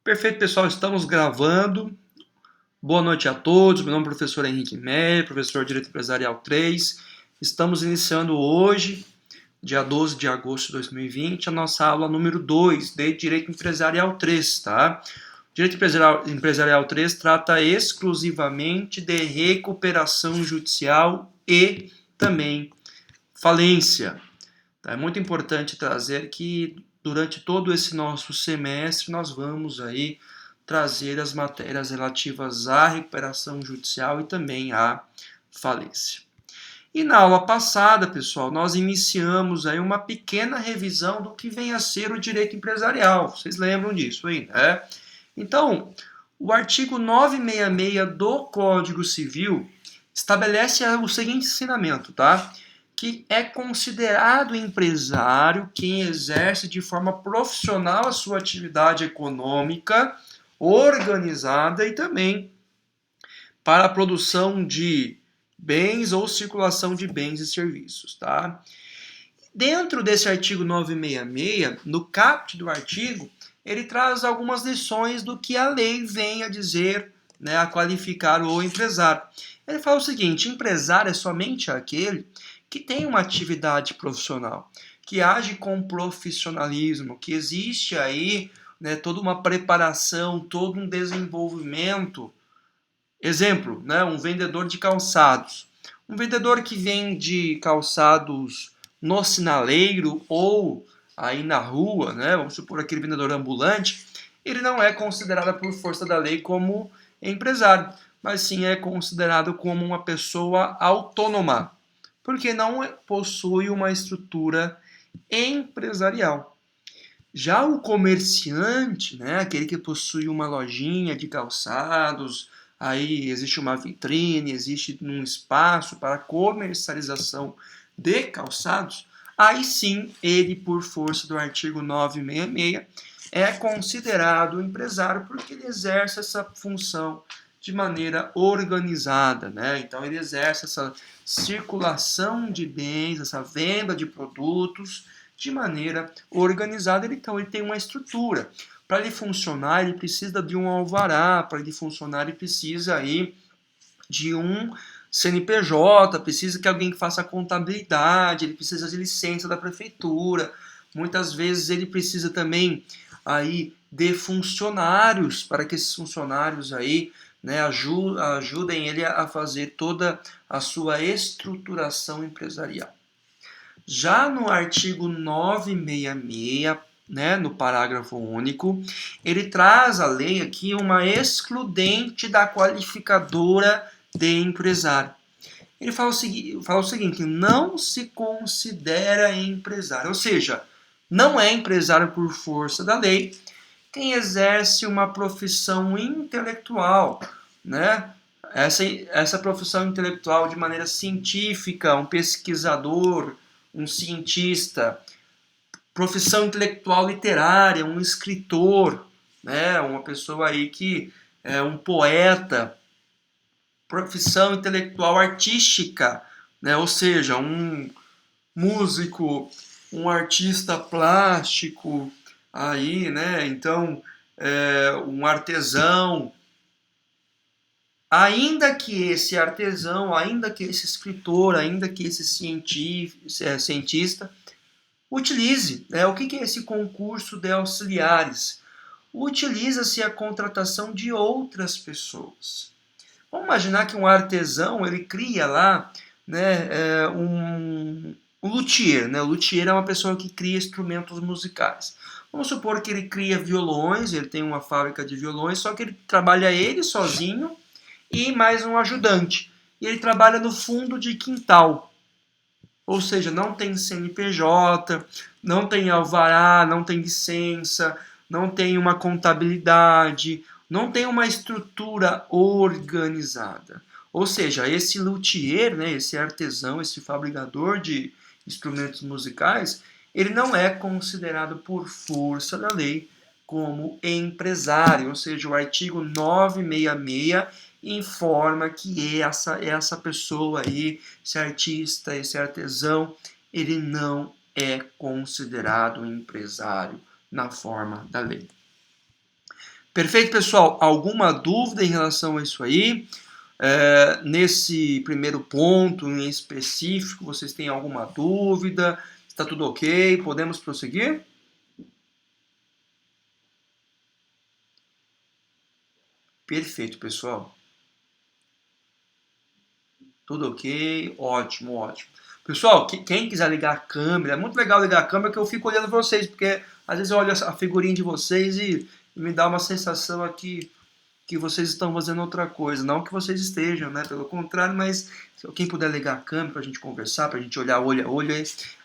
Perfeito, pessoal, estamos gravando. Boa noite a todos. Meu nome é professor Henrique Meyer, professor de Direito Empresarial 3. Estamos iniciando hoje, dia 12 de agosto de 2020, a nossa aula número 2 de Direito Empresarial 3, tá? Direito Empresarial 3 trata exclusivamente de recuperação judicial e também falência. É muito importante trazer que durante todo esse nosso semestre nós vamos aí trazer as matérias relativas à recuperação judicial e também à falência. E na aula passada, pessoal, nós iniciamos aí uma pequena revisão do que vem a ser o direito empresarial. Vocês lembram disso aí, né? Então, o artigo 966 do Código Civil estabelece o seguinte ensinamento, tá? Que é considerado empresário quem exerce de forma profissional a sua atividade econômica, organizada e também para a produção de bens ou circulação de bens e serviços, tá? Dentro desse artigo 966, no caput do artigo, ele traz algumas lições do que a lei vem a dizer, né, a qualificar o empresário. Ele fala o seguinte: empresário é somente aquele que tem uma atividade profissional, que age com profissionalismo, que existe aí, né, toda uma preparação, todo um desenvolvimento. Exemplo, né, um vendedor de calçados. Um vendedor que vende calçados no sinaleiro ou aí na rua, né, vamos supor aquele vendedor ambulante, ele não é considerado por força da lei como empresário, mas sim é considerado como uma pessoa autônoma, porque não possui uma estrutura empresarial. Já o comerciante, né, aquele que possui uma lojinha de calçados, aí existe uma vitrine, existe um espaço para comercialização de calçados, aí sim ele, por força do artigo 966, é considerado empresário porque ele exerce essa função de maneira organizada, né? Então ele exerce essa circulação de bens, essa venda de produtos de maneira organizada. Então ele tem uma estrutura. Para ele funcionar, ele precisa de um alvará, para ele funcionar, ele precisa aí de um CNPJ, precisa que alguém faça a contabilidade, ele precisa de licença da prefeitura. Muitas vezes ele precisa também aí de funcionários, para que esses funcionários aí, né, ajudem ele a fazer toda a sua estruturação empresarial. Já no artigo 966, né, no parágrafo único, ele traz a lei aqui uma excludente da qualificadora de empresário. Ele fala o seguinte: não se considera empresário, ou seja, não é empresário por força da lei quem exerce uma profissão intelectual, né? Essa profissão intelectual de maneira científica, um pesquisador, um cientista, profissão intelectual literária, um escritor, né? Uma pessoa aí que é um poeta, profissão intelectual artística, né? Ou seja, um músico, um artista plástico, aí, né? Então, um artesão. Ainda que esse artesão, ainda que esse escritor, ainda que esse cientista utilize, né? O que é esse concurso de auxiliares? Utiliza-se a contratação de outras pessoas. Vamos imaginar que um artesão ele cria lá, né, um luthier, né? O luthier é uma pessoa que cria instrumentos musicais. Vamos supor que ele cria violões, ele tem uma fábrica de violões, só que ele trabalha ele sozinho e mais um ajudante. E ele trabalha no fundo de quintal. Ou seja, não tem CNPJ, não tem alvará, não tem licença, não tem uma contabilidade, não tem uma estrutura organizada. Ou seja, esse luthier, né, esse artesão, esse fabricador de instrumentos musicais, ele não é considerado por força da lei como empresário. Ou seja, o artigo 966 informa que essa pessoa aí, esse artista, esse artesão, ele não é considerado empresário na forma da lei. Perfeito, pessoal? Alguma dúvida em relação a isso aí? Nesse primeiro ponto em específico, vocês têm alguma dúvida? Está tudo ok? Podemos prosseguir? Perfeito, pessoal. Tudo ok? Ótimo, ótimo. Pessoal, quem quiser ligar a câmera, é muito legal ligar a câmera que eu fico olhando vocês, porque às vezes eu olho a figurinha de vocês e me dá uma sensação aqui que vocês estão fazendo outra coisa. Não que vocês estejam, né? Pelo contrário, mas se quem puder ligar a câmera para a gente conversar, para a gente olhar olho a olho,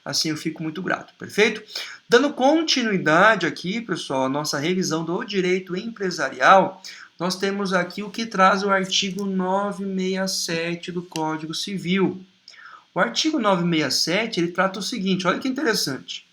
assim eu fico muito grato, perfeito? Dando continuidade aqui, pessoal, a nossa revisão do direito empresarial, nós temos aqui o que traz o artigo 967 do Código Civil. O artigo 967, ele trata o seguinte, olha que interessante.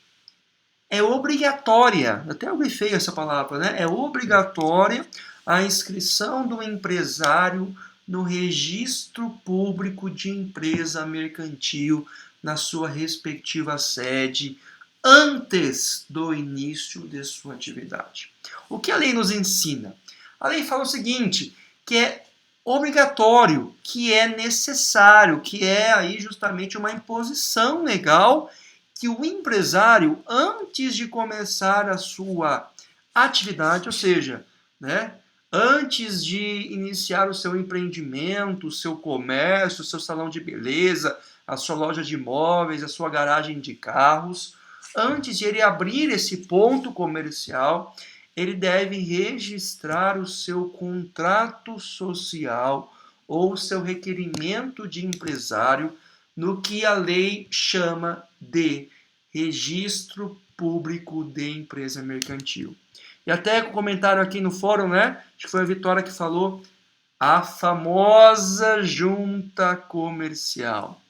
É obrigatória, até eu grifei essa palavra, né? É obrigatória a inscrição do empresário no registro público de empresa mercantil na sua respectiva sede antes do início de sua atividade. O que a lei nos ensina? A lei fala o seguinte, que é obrigatório, que é necessário, que é aí justamente uma imposição legal que o empresário, antes de começar a sua atividade, ou seja, né, antes de iniciar o seu empreendimento, o seu comércio, o seu salão de beleza, a sua loja de imóveis, a sua garagem de carros, antes de ele abrir esse ponto comercial, ele deve registrar o seu contrato social ou seu requerimento de empresário no que a lei chama de registro público de empresa mercantil. E até com comentário aqui no fórum, né? Acho que foi a Vitória que falou a famosa junta comercial.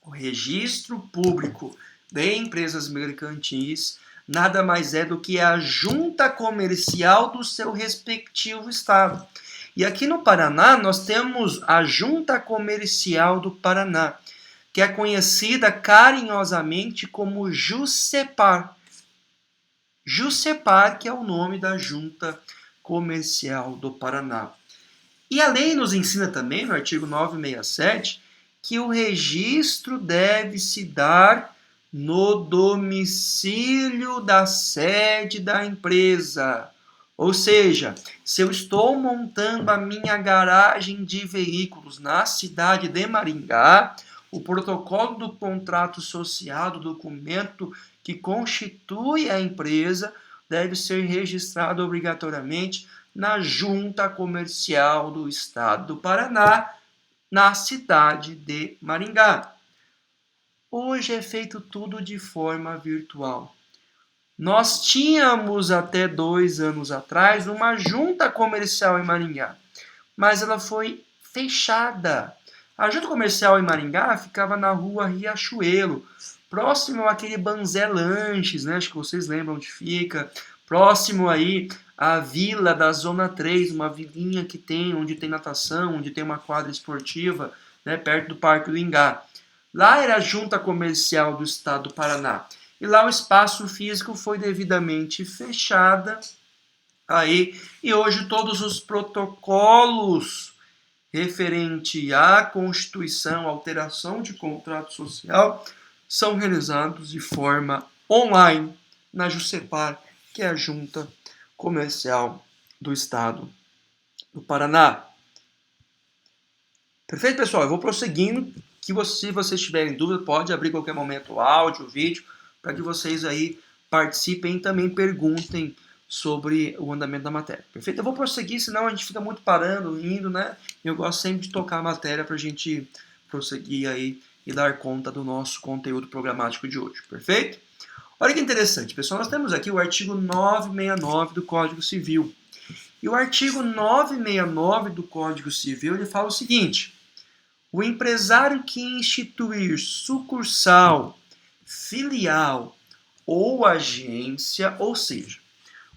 O registro público de empresas mercantis nada mais é do que a junta comercial do seu respectivo estado. E aqui no Paraná nós temos a Junta Comercial do Paraná, que é conhecida carinhosamente como JUSEPAR. JUSEPAR, que é o nome da Junta Comercial do Paraná. E a lei nos ensina também, no artigo 967, que o registro deve se dar no domicílio da sede da empresa. Ou seja, se eu estou montando a minha garagem de veículos na cidade de Maringá, o protocolo do contrato social, do documento que constitui a empresa, deve ser registrado obrigatoriamente na Junta Comercial do Estado do Paraná, na cidade de Maringá. Hoje é feito tudo de forma virtual. Nós tínhamos até 2 anos atrás uma junta comercial em Maringá, mas ela foi fechada. A junta comercial em Maringá ficava na rua Riachuelo, próximo àquele Banzé Lanches, né? Acho que vocês lembram onde fica. Próximo aí à vila da Zona 3, uma vilinha que tem, onde tem natação, onde tem uma quadra esportiva, né? Perto do Parque do Ingá. Lá era a junta comercial do estado do Paraná. E lá o espaço físico foi devidamente fechado. Aí, e hoje todos os protocolos referente à Constituição, alteração de contrato social, são realizados de forma online na JUSEPAR, que é a Junta Comercial do Estado do Paraná. Perfeito, pessoal? Eu vou prosseguindo, que se vocês tiverem dúvida, pode abrir a qualquer momento o áudio, o vídeo, para que vocês aí participem e também perguntem sobre o andamento da matéria. Perfeito? Eu vou prosseguir, senão a gente fica muito parando, indo, né? Eu gosto sempre de tocar a matéria para a gente prosseguir aí e dar conta do nosso conteúdo programático de hoje. Perfeito? Olha que interessante, pessoal. Nós temos aqui o artigo 969 do Código Civil. E o artigo 969 do Código Civil, ele fala o seguinte: o empresário que instituir sucursal, filial ou agência, ou seja,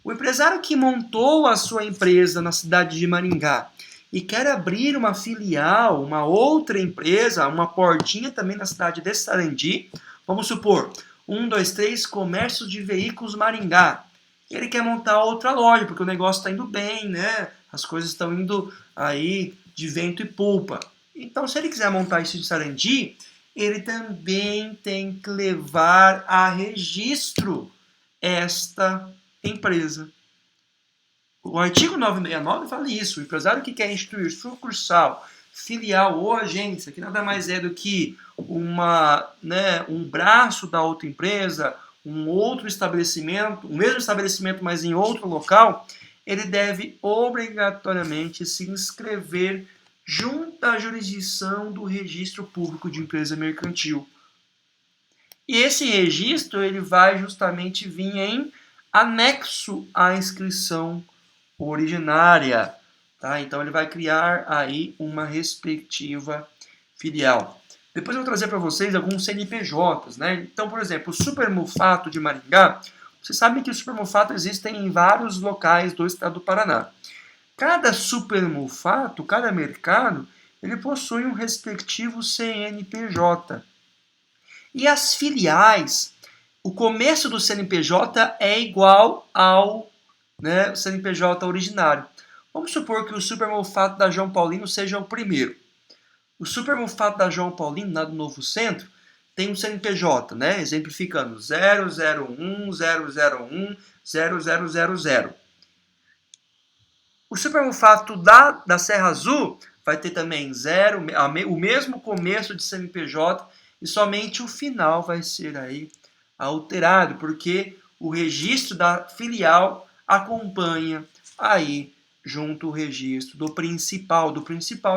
o empresário que montou a sua empresa na cidade de Maringá e quer abrir uma filial, uma outra empresa, uma portinha também na cidade de Sarandi, vamos supor, 1, 2, 3, Comércio de Veículos Maringá. e ele quer montar outra loja, porque o negócio está indo bem, né? As coisas estão indo aí de vento e polpa. Então, se ele quiser montar isso de Sarandi, ele também tem que levar a registro esta empresa. O artigo 969 fala isso. O empresário que quer instituir sucursal, filial ou agência, que nada mais é do que um braço da outra empresa, um outro estabelecimento, o mesmo estabelecimento, mas em outro local, ele deve obrigatoriamente se inscrever junto à jurisdição do registro público de empresa mercantil. E esse registro ele vai justamente vir em anexo à inscrição originária, tá? Então ele vai criar aí uma respectiva filial. Depois eu vou trazer para vocês alguns CNPJs, né? Então, por exemplo, o Supermufato de Maringá, vocês sabem que o Supermufato existe em vários locais do estado do Paraná. Cada Supermufato, cada mercado, ele possui um respectivo CNPJ. E as filiais, o começo do CNPJ é igual ao CNPJ originário. Vamos supor que o Supermufato da João Paulino seja o primeiro. O Supermufato da João Paulino, lá do Novo Centro, tem um CNPJ, né? Exemplificando 001001000. O Supermufato da Serra Azul vai ter também o mesmo começo de CNPJ e somente o final vai ser aí alterado, porque o registro da filial acompanha aí junto o registro do principal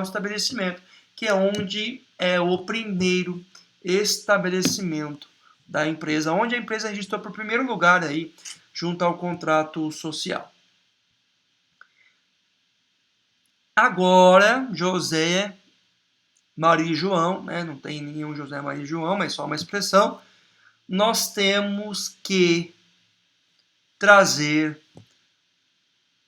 estabelecimento, que é onde é o primeiro estabelecimento da empresa, onde a empresa registrou por primeiro lugar aí junto ao contrato social. Agora, José, Maria e João, né? Não tem nenhum José, Maria e João, mas só uma expressão. Nós temos que trazer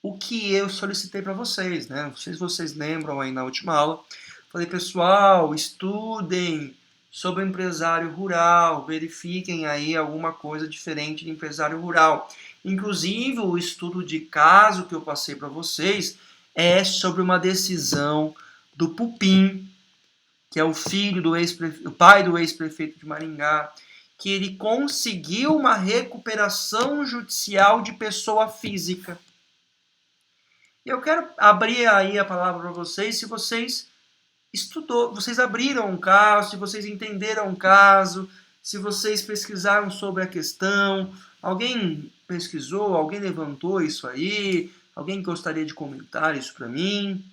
o que eu solicitei para vocês, né? Não sei se vocês lembram aí na última aula. Falei, pessoal, estudem sobre o empresário rural, verifiquem aí alguma coisa diferente de empresário rural. Inclusive, o estudo de caso que eu passei para vocês é sobre uma decisão do Pupim, que é o filho do o pai do ex-prefeito de Maringá, que ele conseguiu uma recuperação judicial de pessoa física. Eu quero abrir aí a palavra para vocês, se vocês vocês abriram um caso, se vocês entenderam um caso, se vocês pesquisaram sobre a questão, alguém pesquisou, alguém levantou isso aí, alguém gostaria de comentar isso para mim?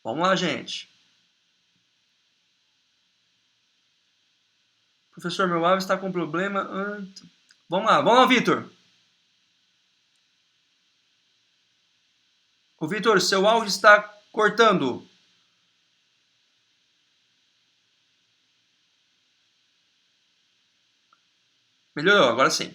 Vamos lá, gente. Professor, meu áudio está com problema. Vamos lá, Vitor. Ô, Vitor, seu áudio está cortando. Melhorou, agora sim.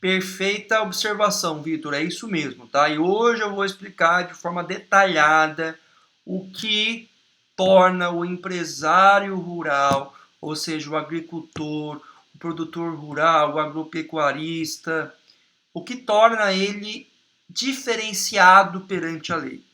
Perfeita observação, Vitor, é isso mesmo, tá? E hoje eu vou explicar de forma detalhada o que torna o empresário rural, ou seja, o agricultor, o produtor rural, o agropecuarista, o que torna ele diferenciado perante a lei.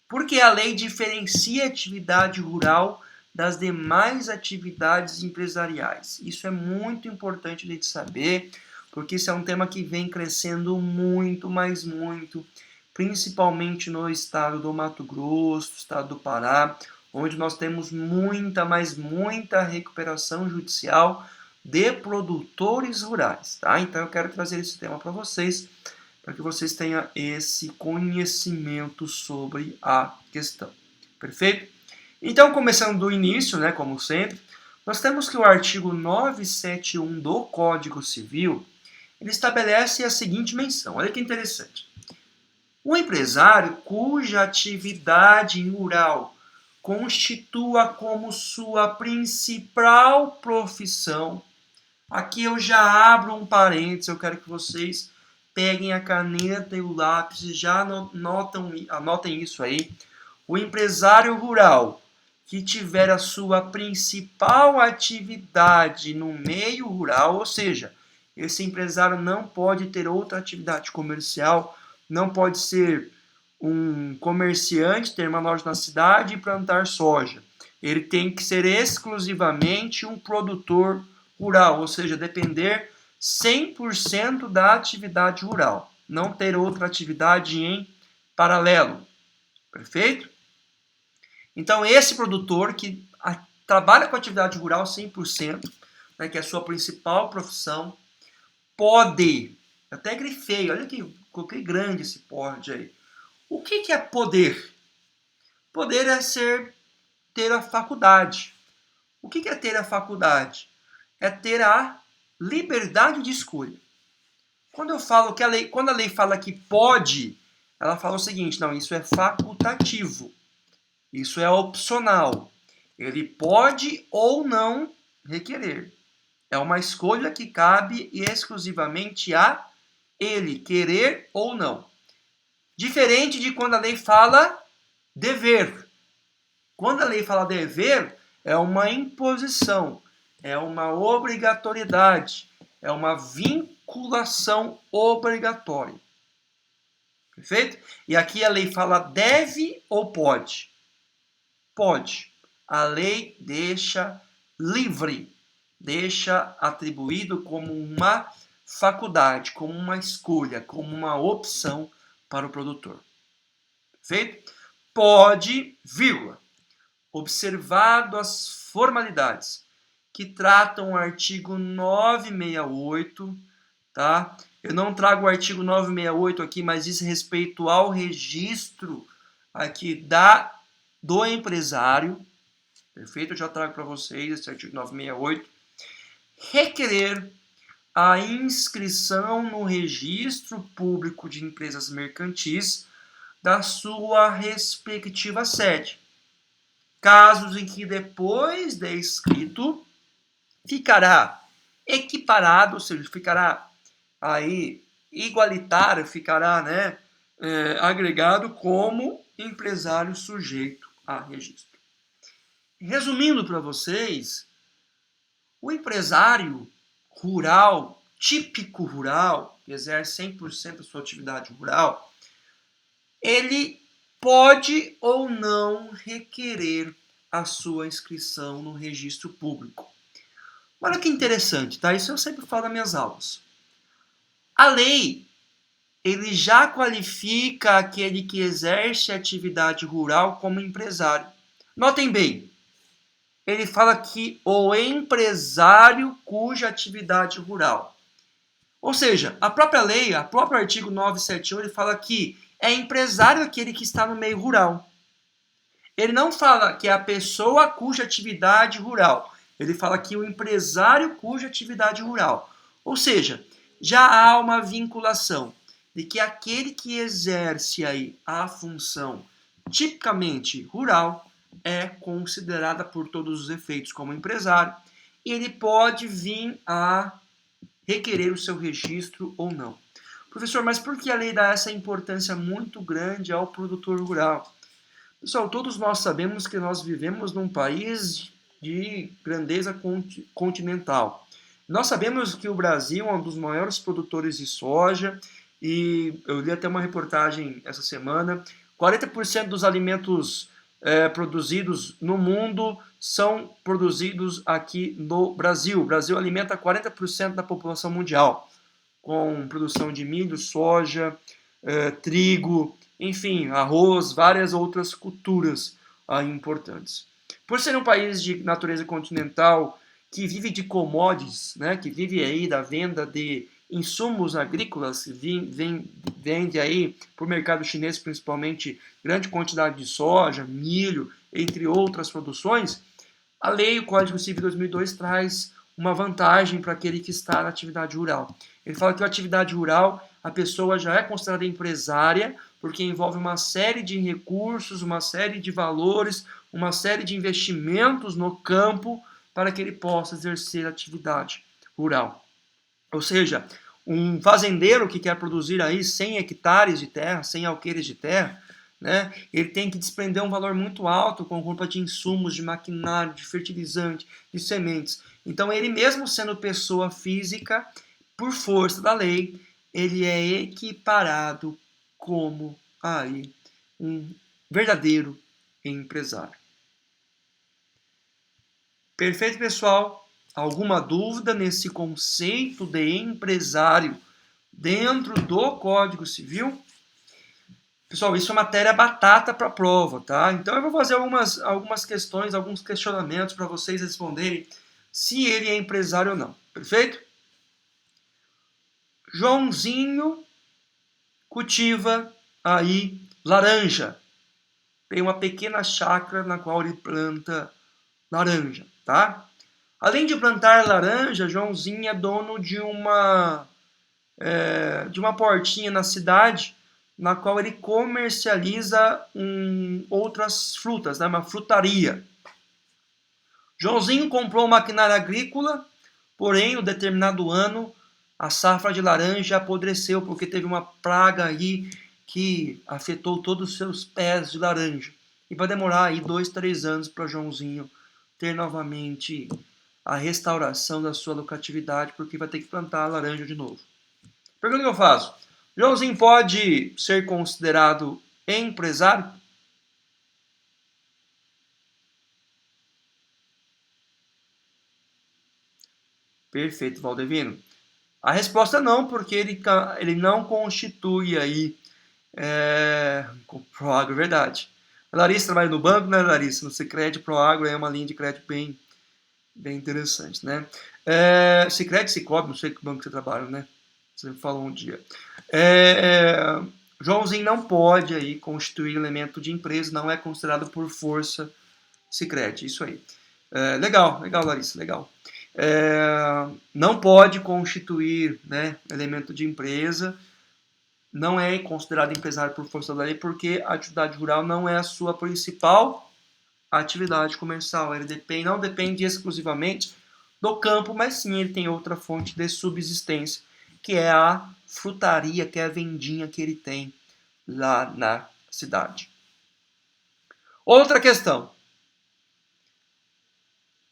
Porque a lei diferencia a atividade rural das demais atividades empresariais. Isso é muito importante a gente saber, porque isso é um tema que vem crescendo muito, mas muito, principalmente no estado do Mato Grosso, estado do Pará, onde nós temos muita, mas muita recuperação judicial de produtores rurais, tá? Então eu quero trazer esse tema para vocês, para que vocês tenham esse conhecimento sobre a questão. Perfeito? Então, começando do início, né, como sempre, nós temos que o artigo 971 do Código Civil, ele estabelece a seguinte menção. Olha que interessante. O empresário cuja atividade rural constitua como sua principal profissão. Aqui eu já abro um parênteses, eu quero que vocês peguem a caneta e o lápis e já anotem isso aí. O empresário rural que tiver a sua principal atividade no meio rural, ou seja, esse empresário não pode ter outra atividade comercial, não pode ser um comerciante, ter uma loja na cidade e plantar soja. Ele tem que ser exclusivamente um produtor rural, ou seja, depender 100% da atividade rural, não ter outra atividade em paralelo. Perfeito? Então, esse produtor que trabalha com atividade rural 100%, né, que é a sua principal profissão, pode, até grifei, olha que coloquei grande esse pode aí. O que é poder? Poder é ter a faculdade. O que é ter a faculdade? É ter a liberdade de escolha. Quando eu falo que quando a lei fala que pode, ela fala o seguinte, não, isso é facultativo. Isso é opcional. Ele pode ou não requerer. É uma escolha que cabe exclusivamente a ele querer ou não. Diferente de quando a lei fala dever. Quando a lei fala dever, é uma imposição, é uma obrigatoriedade, é uma vinculação obrigatória. Perfeito? E aqui a lei fala deve ou pode? Pode. A lei deixa livre, deixa atribuído como uma faculdade, como uma escolha, como uma opção para o produtor. Perfeito? Pode, vírgula, observado as formalidades que tratam o artigo 968, tá? Eu não trago o artigo 968 aqui, mas diz respeito ao registro aqui do empresário. Perfeito? Eu já trago para vocês esse artigo 968. Requerer a inscrição no registro público de empresas mercantis da sua respectiva sede. Casos em que depois de escrito ficará equiparado, ou seja, ficará aí igualitário, ficará, né, agregado como empresário sujeito a registro. Resumindo para vocês, o empresário rural, típico rural, que exerce 100% da sua atividade rural, ele pode ou não requerer a sua inscrição no registro público. Olha que interessante, tá? Isso eu sempre falo nas minhas aulas. A lei, ele já qualifica aquele que exerce atividade rural como empresário. Notem bem, ele fala que o empresário cuja atividade rural. Ou seja, a própria lei, o próprio artigo 971, ele fala que é empresário aquele que está no meio rural. Ele não fala que é a pessoa cuja atividade rural. Ele fala que o empresário cuja atividade rural. Ou seja, já há uma vinculação de que aquele que exerce aí a função tipicamente rural é considerada por todos os efeitos como empresário e ele pode vir a requerer o seu registro ou não. Professor, mas por que a lei dá essa importância muito grande ao produtor rural? Pessoal, todos nós sabemos que nós vivemos num país de grandeza continental. Nós sabemos que o Brasil é um dos maiores produtores de soja e eu li até uma reportagem essa semana, 40% dos alimentos produzidos no mundo são produzidos aqui no Brasil. O Brasil alimenta 40% da população mundial, com produção de milho, soja, trigo, enfim, arroz, várias outras culturas importantes. Por ser um país de natureza continental que vive de commodities, né, que vive aí da venda de insumos agrícolas, vende aí para o mercado chinês principalmente grande quantidade de soja, milho, entre outras produções, a lei, o Código Civil 2002, traz uma vantagem para aquele que está na atividade rural. Ele fala que a atividade rural, a pessoa já é considerada empresária, porque envolve uma série de recursos, uma série de valores, uma série de investimentos no campo para que ele possa exercer a atividade rural. Ou seja, um fazendeiro que quer produzir aí 100 hectares de terra, 100 alqueires de terra, né, ele tem que desprender um valor muito alto com compra de insumos, de maquinário, de fertilizante, de sementes. Então, ele mesmo sendo pessoa física, por força da lei, ele é equiparado como aí um verdadeiro empresário. Perfeito, pessoal? Alguma dúvida nesse conceito de empresário dentro do Código Civil? Pessoal, isso é matéria batata para a prova, tá? Então eu vou fazer algumas questões, alguns questionamentos para vocês responderem se ele é empresário ou não. Perfeito? Joãozinho cultiva aí laranja. Tem uma pequena chácara na qual ele planta laranja, tá? Além de plantar laranja, Joãozinho é dono de uma portinha na cidade na qual ele comercializa outras frutas, né? Uma frutaria. Joãozinho comprou maquinária agrícola, porém, em um determinado ano, a safra de laranja apodreceu, porque teve uma praga aí que afetou todos os seus pés de laranja. E vai demorar aí 2, 3 anos para Joãozinho ter novamente a restauração da sua lucratividade, porque vai ter que plantar a laranja de novo. Pergunta que eu faço: Joãozinho pode ser considerado empresário? Perfeito, Valdevino. A resposta não, porque ele não constitui aí Proagro, é verdade. A Larissa trabalha no banco, né, Larissa? No Sicredi, Proagro é uma linha de crédito bem interessante, né? Sicredi, Cicobi, não sei que banco você trabalha, né? Você falou um dia. Joãozinho não pode aí constituir elemento de empresa, não é considerado por força Sicredi, isso aí. Legal, Larissa, legal. Não pode constituir, né, elemento de empresa, não é considerado empresário por força da lei, porque a atividade rural não é a sua principal atividade comercial. Ele não depende exclusivamente do campo, mas sim ele tem outra fonte de subsistência, que é a frutaria, que é a vendinha que ele tem lá na cidade. Outra questão.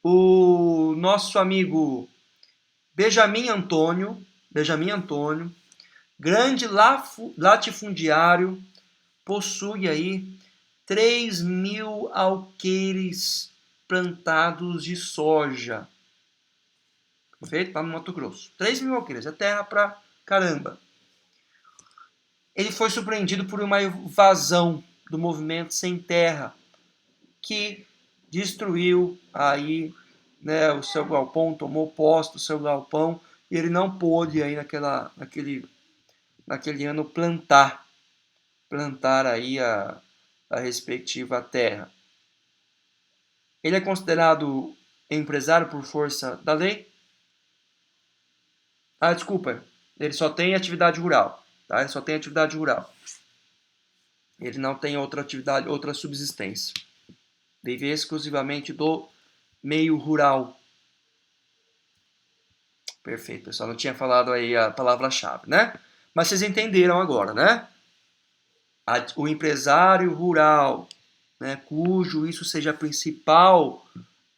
O nosso amigo Benjamin Antônio, grande latifundiário, possui aí 3.000 alqueires plantados de soja. Perfeito? Lá no Mato Grosso. 3.000 alqueires, é terra pra caramba. Ele foi surpreendido por uma invasão do movimento Sem Terra, que destruiu aí, né, o seu galpão, tomou posse do seu galpão, e ele não pôde aí naquele ano plantar aí a respectiva terra. Ele é considerado empresário por força da lei? Desculpa, ele só tem atividade rural, tá? Ele só tem atividade rural. Ele não tem outra atividade, outra subsistência. Vive exclusivamente do meio rural. Perfeito, pessoal. Não tinha falado aí a palavra-chave, né? Mas vocês entenderam agora, né? O empresário rural, né, cujo isso seja a principal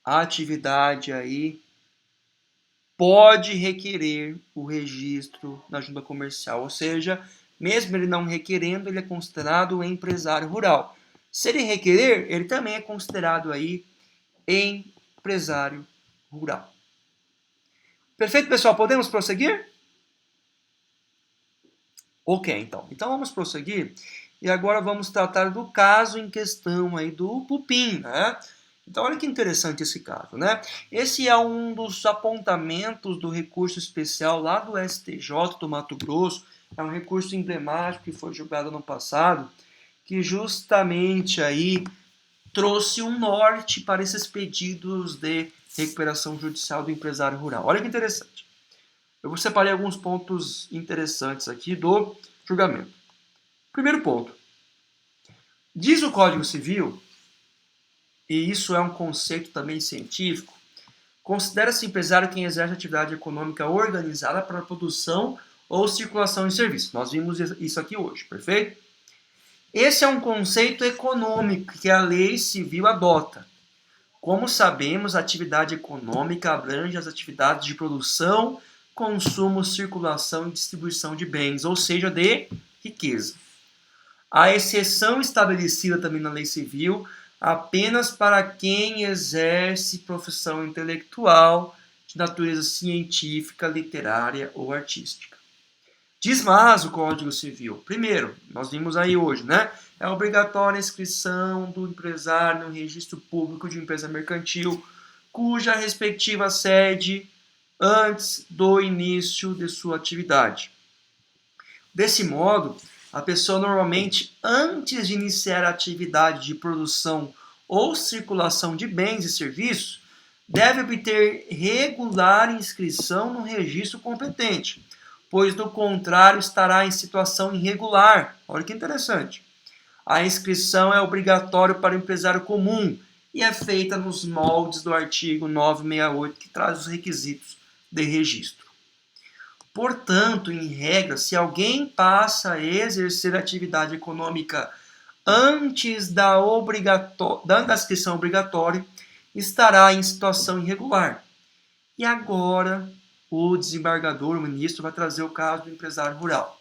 atividade aí, pode requerer o registro na junta comercial. Ou seja, mesmo ele não requerendo, ele é considerado empresário rural. Se ele requerer, ele também é considerado aí empresário rural. Perfeito, pessoal? Podemos prosseguir? Ok, então. Então vamos prosseguir. E agora vamos tratar do caso em questão aí do Pupim, né? Então olha que interessante esse caso, né? Esse é um dos apontamentos do recurso especial lá do STJ do Mato Grosso. É um recurso emblemático que foi julgado no passado, que justamente aí trouxe um norte para esses pedidos de recuperação judicial do empresário rural. Olha que interessante. Eu separei alguns pontos interessantes aqui do julgamento. Primeiro ponto. Diz o Código Civil, e isso é um conceito também científico, considera-se empresário quem exerce atividade econômica organizada para a produção ou circulação de serviços. Nós vimos isso aqui hoje, perfeito? Esse é um conceito econômico que a lei civil adota. Como sabemos, a atividade econômica abrange as atividades de produção, consumo, circulação e distribuição de bens, ou seja, de riqueza. A exceção estabelecida também na lei civil apenas para quem exerce profissão intelectual de natureza científica, literária ou artística. Diz mais o Código Civil. Primeiro, nós vimos aí hoje, né? É obrigatória a inscrição do empresário no registro público de empresa mercantil, cuja respectiva sede antes do início de sua atividade. Desse modo, a pessoa normalmente, antes de iniciar a atividade de produção ou circulação de bens e serviços, deve obter regular inscrição no registro competente, pois do contrário estará em situação irregular. Olha que interessante. A inscrição é obrigatória para o empresário comum e é feita nos moldes do artigo 968, que traz os requisitos de registro. Portanto, em regra, se alguém passa a exercer atividade econômica antes da inscrição obrigatória, estará em situação irregular. E agora, o desembargador, o ministro, vai trazer o caso do empresário rural.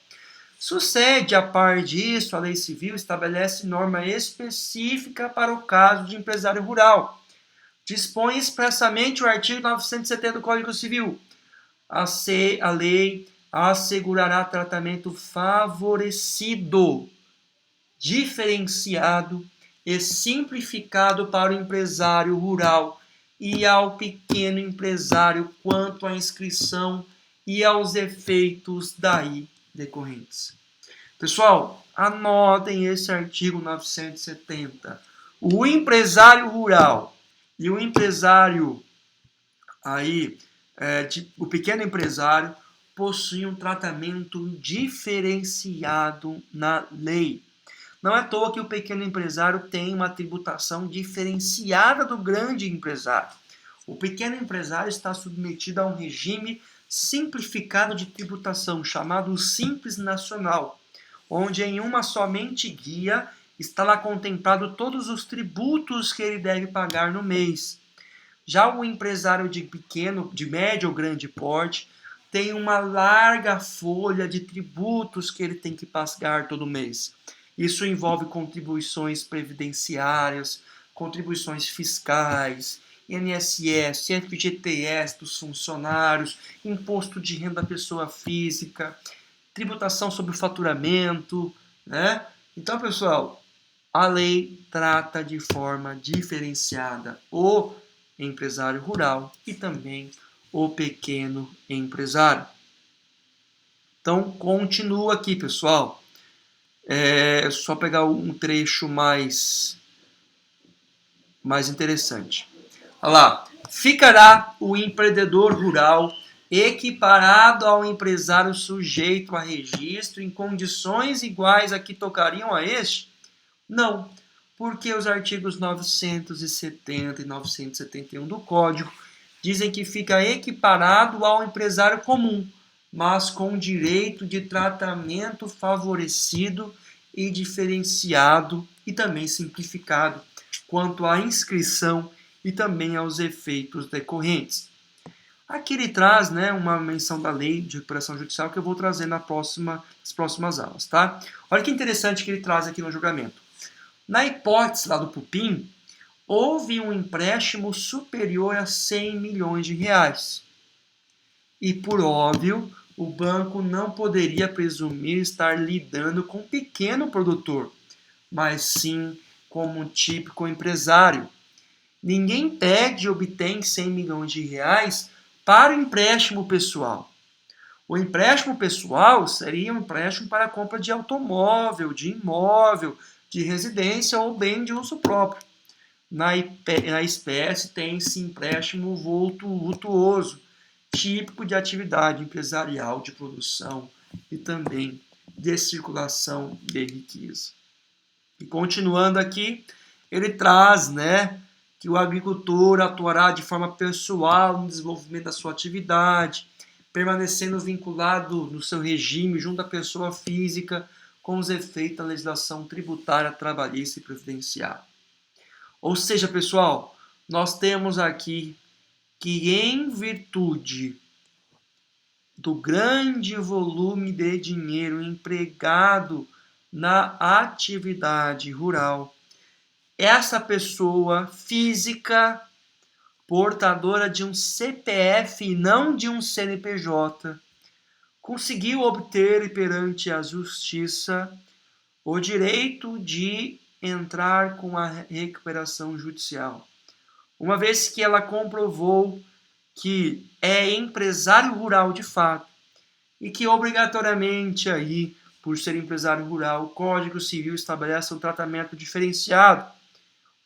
Sucede, a par disso, a lei civil estabelece norma específica para o caso de empresário rural. Dispõe expressamente o artigo 970 do Código Civil. A lei assegurará tratamento favorecido, diferenciado e simplificado para o empresário rural e ao pequeno empresário quanto à inscrição e aos efeitos daí decorrentes. Pessoal, anotem esse artigo 970. O empresário rural e o empresário o pequeno empresário possuem um tratamento diferenciado na lei. Não é à toa que o pequeno empresário tem uma tributação diferenciada do grande empresário. O pequeno empresário está submetido a um regime simplificado de tributação, chamado Simples Nacional, onde em uma somente guia está lá contemplado todos os tributos que ele deve pagar no mês. Já o empresário de médio ou grande porte tem uma larga folha de tributos que ele tem que pagar todo mês. Isso envolve contribuições previdenciárias, contribuições fiscais, INSS, FGTS dos funcionários, imposto de renda da pessoa física, tributação sobre o faturamento, né? Então, pessoal, a lei trata de forma diferenciada o empresário rural e também o pequeno empresário. Então, continua aqui, pessoal. É só pegar um trecho mais interessante. Olha lá. Ficará o empreendedor rural equiparado ao empresário sujeito a registro em condições iguais a que tocariam a este? Não, porque os artigos 970 e 971 do Código dizem que fica equiparado ao empresário comum, mas com direito de tratamento favorecido e diferenciado e também simplificado quanto à inscrição e também aos efeitos decorrentes. Aqui ele traz, né, uma menção da lei de recuperação judicial que eu vou trazer nas próximas aulas, tá? Olha que interessante que ele traz aqui no julgamento. Na hipótese lá do Pupim, houve um empréstimo superior a 100 milhões de reais. E, por óbvio, o banco não poderia presumir estar lidando com um pequeno produtor, mas sim como um típico empresário. Ninguém pede e obtém 100 milhões de reais para o empréstimo pessoal. O empréstimo pessoal seria um empréstimo para a compra de automóvel, de imóvel, de residência ou bem de uso próprio. na espécie tem-se empréstimo vultuoso, típico de atividade empresarial de produção e também de circulação de riqueza. E continuando aqui, ele traz, que o agricultor atuará de forma pessoal no desenvolvimento da sua atividade, permanecendo vinculado no seu regime junto à pessoa física com os efeitos da legislação tributária, trabalhista e previdenciária. Ou seja, pessoal, nós temos aqui que, em virtude do grande volume de dinheiro empregado na atividade rural, essa pessoa física, portadora de um CPF e não de um CNPJ, conseguiu obter perante a justiça o direito de entrar com a recuperação judicial, uma vez que ela comprovou que é empresário rural de fato e que obrigatoriamente aí, por ser empresário rural, o Código Civil estabelece um tratamento diferenciado,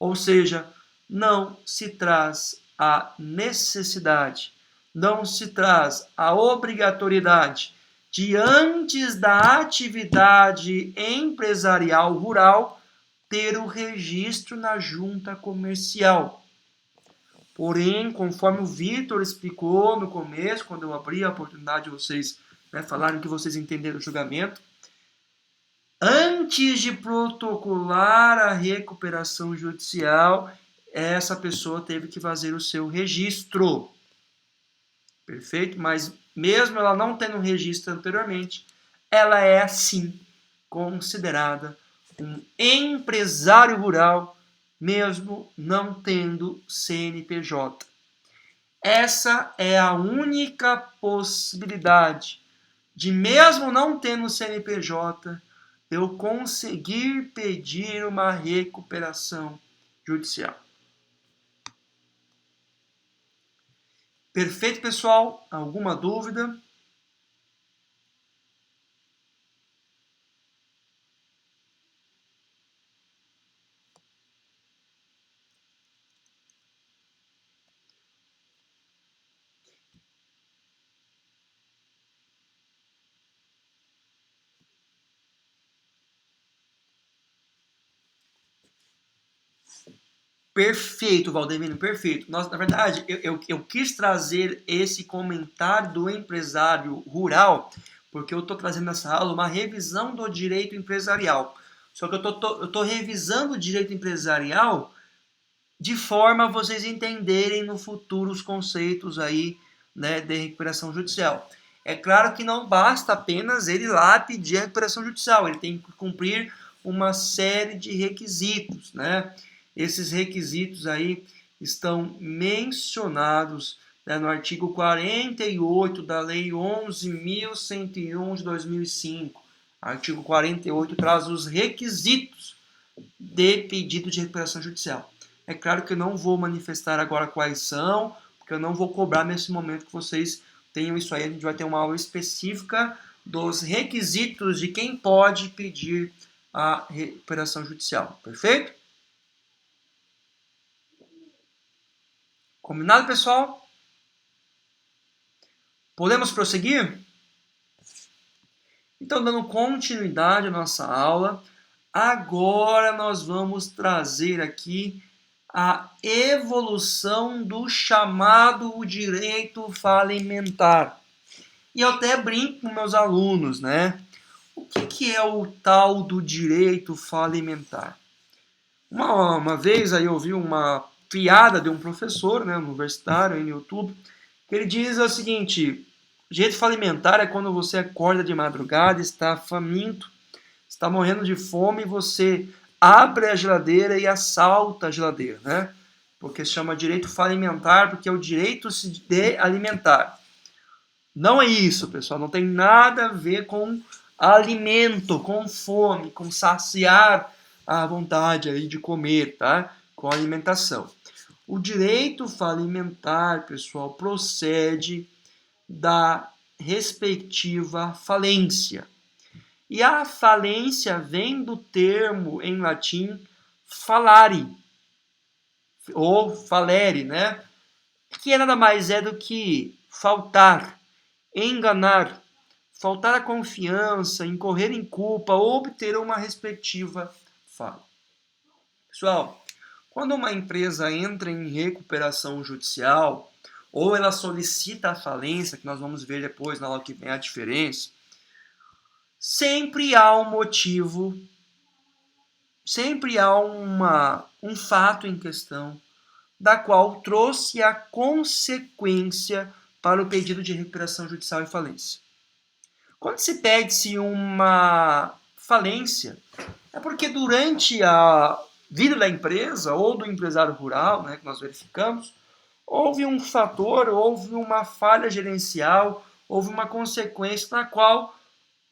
ou seja, não se traz a necessidade, não se traz a obrigatoriedade de, antes da atividade empresarial rural, ter o registro na junta comercial. Porém, conforme o Vitor explicou no começo, quando eu abri a oportunidade de vocês falarem que vocês entenderam o julgamento, antes de protocolar a recuperação judicial, essa pessoa teve que fazer o seu registro. Perfeito? Mas mesmo ela não tendo registro anteriormente, ela é, sim, considerada um empresário rural, mesmo não tendo CNPJ. Essa é a única possibilidade de, mesmo não tendo CNPJ, eu conseguir pedir uma recuperação judicial. Perfeito, pessoal? Alguma dúvida? Perfeito, Valdemiro, perfeito. Na verdade, eu quis trazer esse comentário do empresário rural, porque eu estou trazendo nessa aula uma revisão do direito empresarial. Só que eu estou revisando o direito empresarial de forma a vocês entenderem no futuro os conceitos aí, de recuperação judicial. É claro que não basta apenas ele lá pedir a recuperação judicial, ele tem que cumprir uma série de requisitos, Esses requisitos aí estão mencionados no artigo 48 da Lei 11.101 de 2005. Artigo 48 traz os requisitos de pedido de recuperação judicial. É claro que eu não vou manifestar agora quais são, porque eu não vou cobrar nesse momento que vocês tenham isso aí. A gente vai ter uma aula específica dos requisitos de quem pode pedir a recuperação judicial. Perfeito? Combinado, pessoal? Podemos prosseguir? Então, dando continuidade à nossa aula, agora nós vamos trazer aqui a evolução do chamado direito falimentar. E eu até brinco com meus alunos, O que é o tal do direito falimentar? Uma vez aí eu ouvi uma piada de um professor, universitário, no YouTube, que ele diz o seguinte: direito falimentar é quando você acorda de madrugada, está faminto, está morrendo de fome, e você abre a geladeira e assalta a geladeira, Porque se chama direito falimentar, porque é o direito de alimentar. Não é isso, pessoal, não tem nada a ver com alimento, com fome, com saciar a vontade aí de comer, tá? Com alimentação. O direito falimentar, pessoal, procede da respectiva falência. E a falência vem do termo em latim falare. ou falere, né? Que nada mais é do que faltar, enganar, faltar a confiança, incorrer em culpa ou obter uma respectiva falha. Pessoal, quando uma empresa entra em recuperação judicial ou ela solicita a falência, que nós vamos ver depois na aula que vem a diferença, sempre há um motivo, sempre há um fato em questão da qual trouxe a consequência para o pedido de recuperação judicial e falência. Quando se pede-se uma falência, é porque durante a vida da empresa ou do empresário rural, né, que nós verificamos, houve um fator, houve uma falha gerencial, houve uma consequência na qual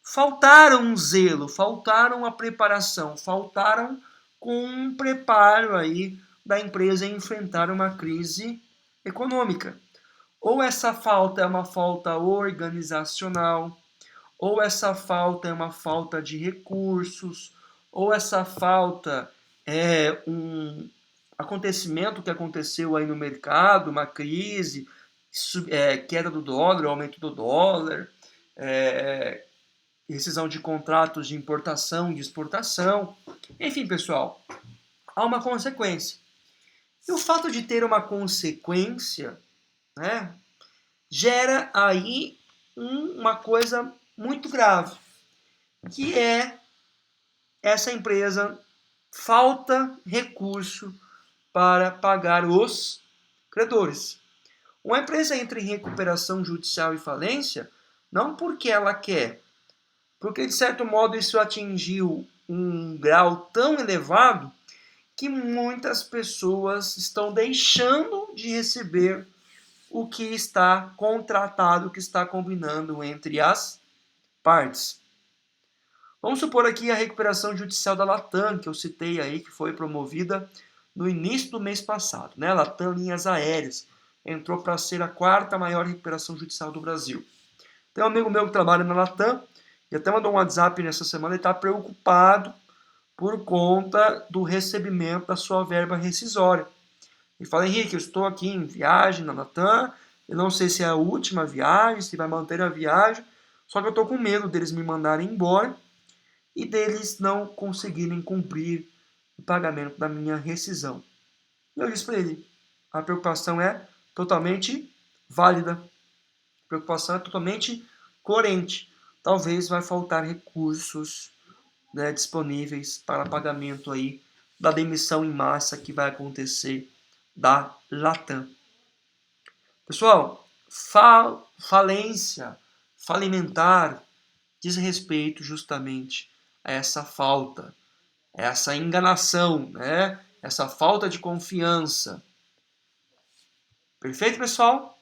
faltaram um zelo, faltaram a preparação, faltaram com um preparo aí da empresa em enfrentar uma crise econômica. Ou essa falta é uma falta organizacional, ou essa falta é uma falta de recursos, ou essa falta é um acontecimento que aconteceu aí no mercado, uma crise, queda do dólar, aumento do dólar, rescisão de contratos de importação e de exportação. Enfim, pessoal, há uma consequência. E o fato de ter uma consequência, né, gera aí uma coisa muito grave, que é essa empresa falta recurso para pagar os credores. Uma empresa entra em recuperação judicial e falência não porque ela quer, porque de certo modo isso atingiu um grau tão elevado que muitas pessoas estão deixando de receber o que está contratado, o que está combinando entre as partes. Vamos supor aqui a recuperação judicial da Latam, que eu citei aí, que foi promovida no início do mês passado, né? Latam Linhas Aéreas entrou para ser a quarta maior recuperação judicial do Brasil. Tem um amigo meu que trabalha na Latam e até mandou um WhatsApp nessa semana e está preocupado por conta do recebimento da sua verba rescisória. Ele fala: Henrique, eu estou aqui em viagem na Latam, eu não sei se é a última viagem, se vai manter a viagem, só que eu estou com medo deles me mandarem embora e deles não conseguirem cumprir o pagamento da minha rescisão. E eu disse para ele: a preocupação é totalmente válida, a preocupação é totalmente coerente. Talvez vai faltar recursos, né, disponíveis para pagamento aí da demissão em massa que vai acontecer da Latam. Pessoal, falência, falimentar, diz respeito justamente a essa falta, essa enganação, né? Essa falta de confiança. Perfeito, pessoal?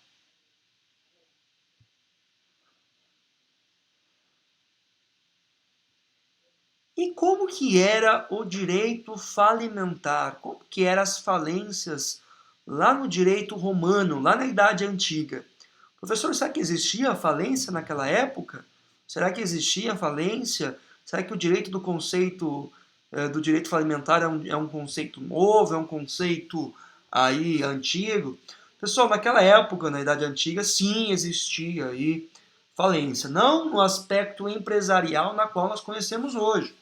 E como que era o direito falimentar? Como que eram as falências lá no direito romano, lá na Idade Antiga? Professor, será que existia falência naquela época? Será que existia falência? Será que o direito do conceito do direito falimentar é um conceito novo, é um conceito aí antigo? Pessoal, naquela época, na Idade Antiga, sim, existia aí falência. Não no aspecto empresarial na qual nós conhecemos hoje.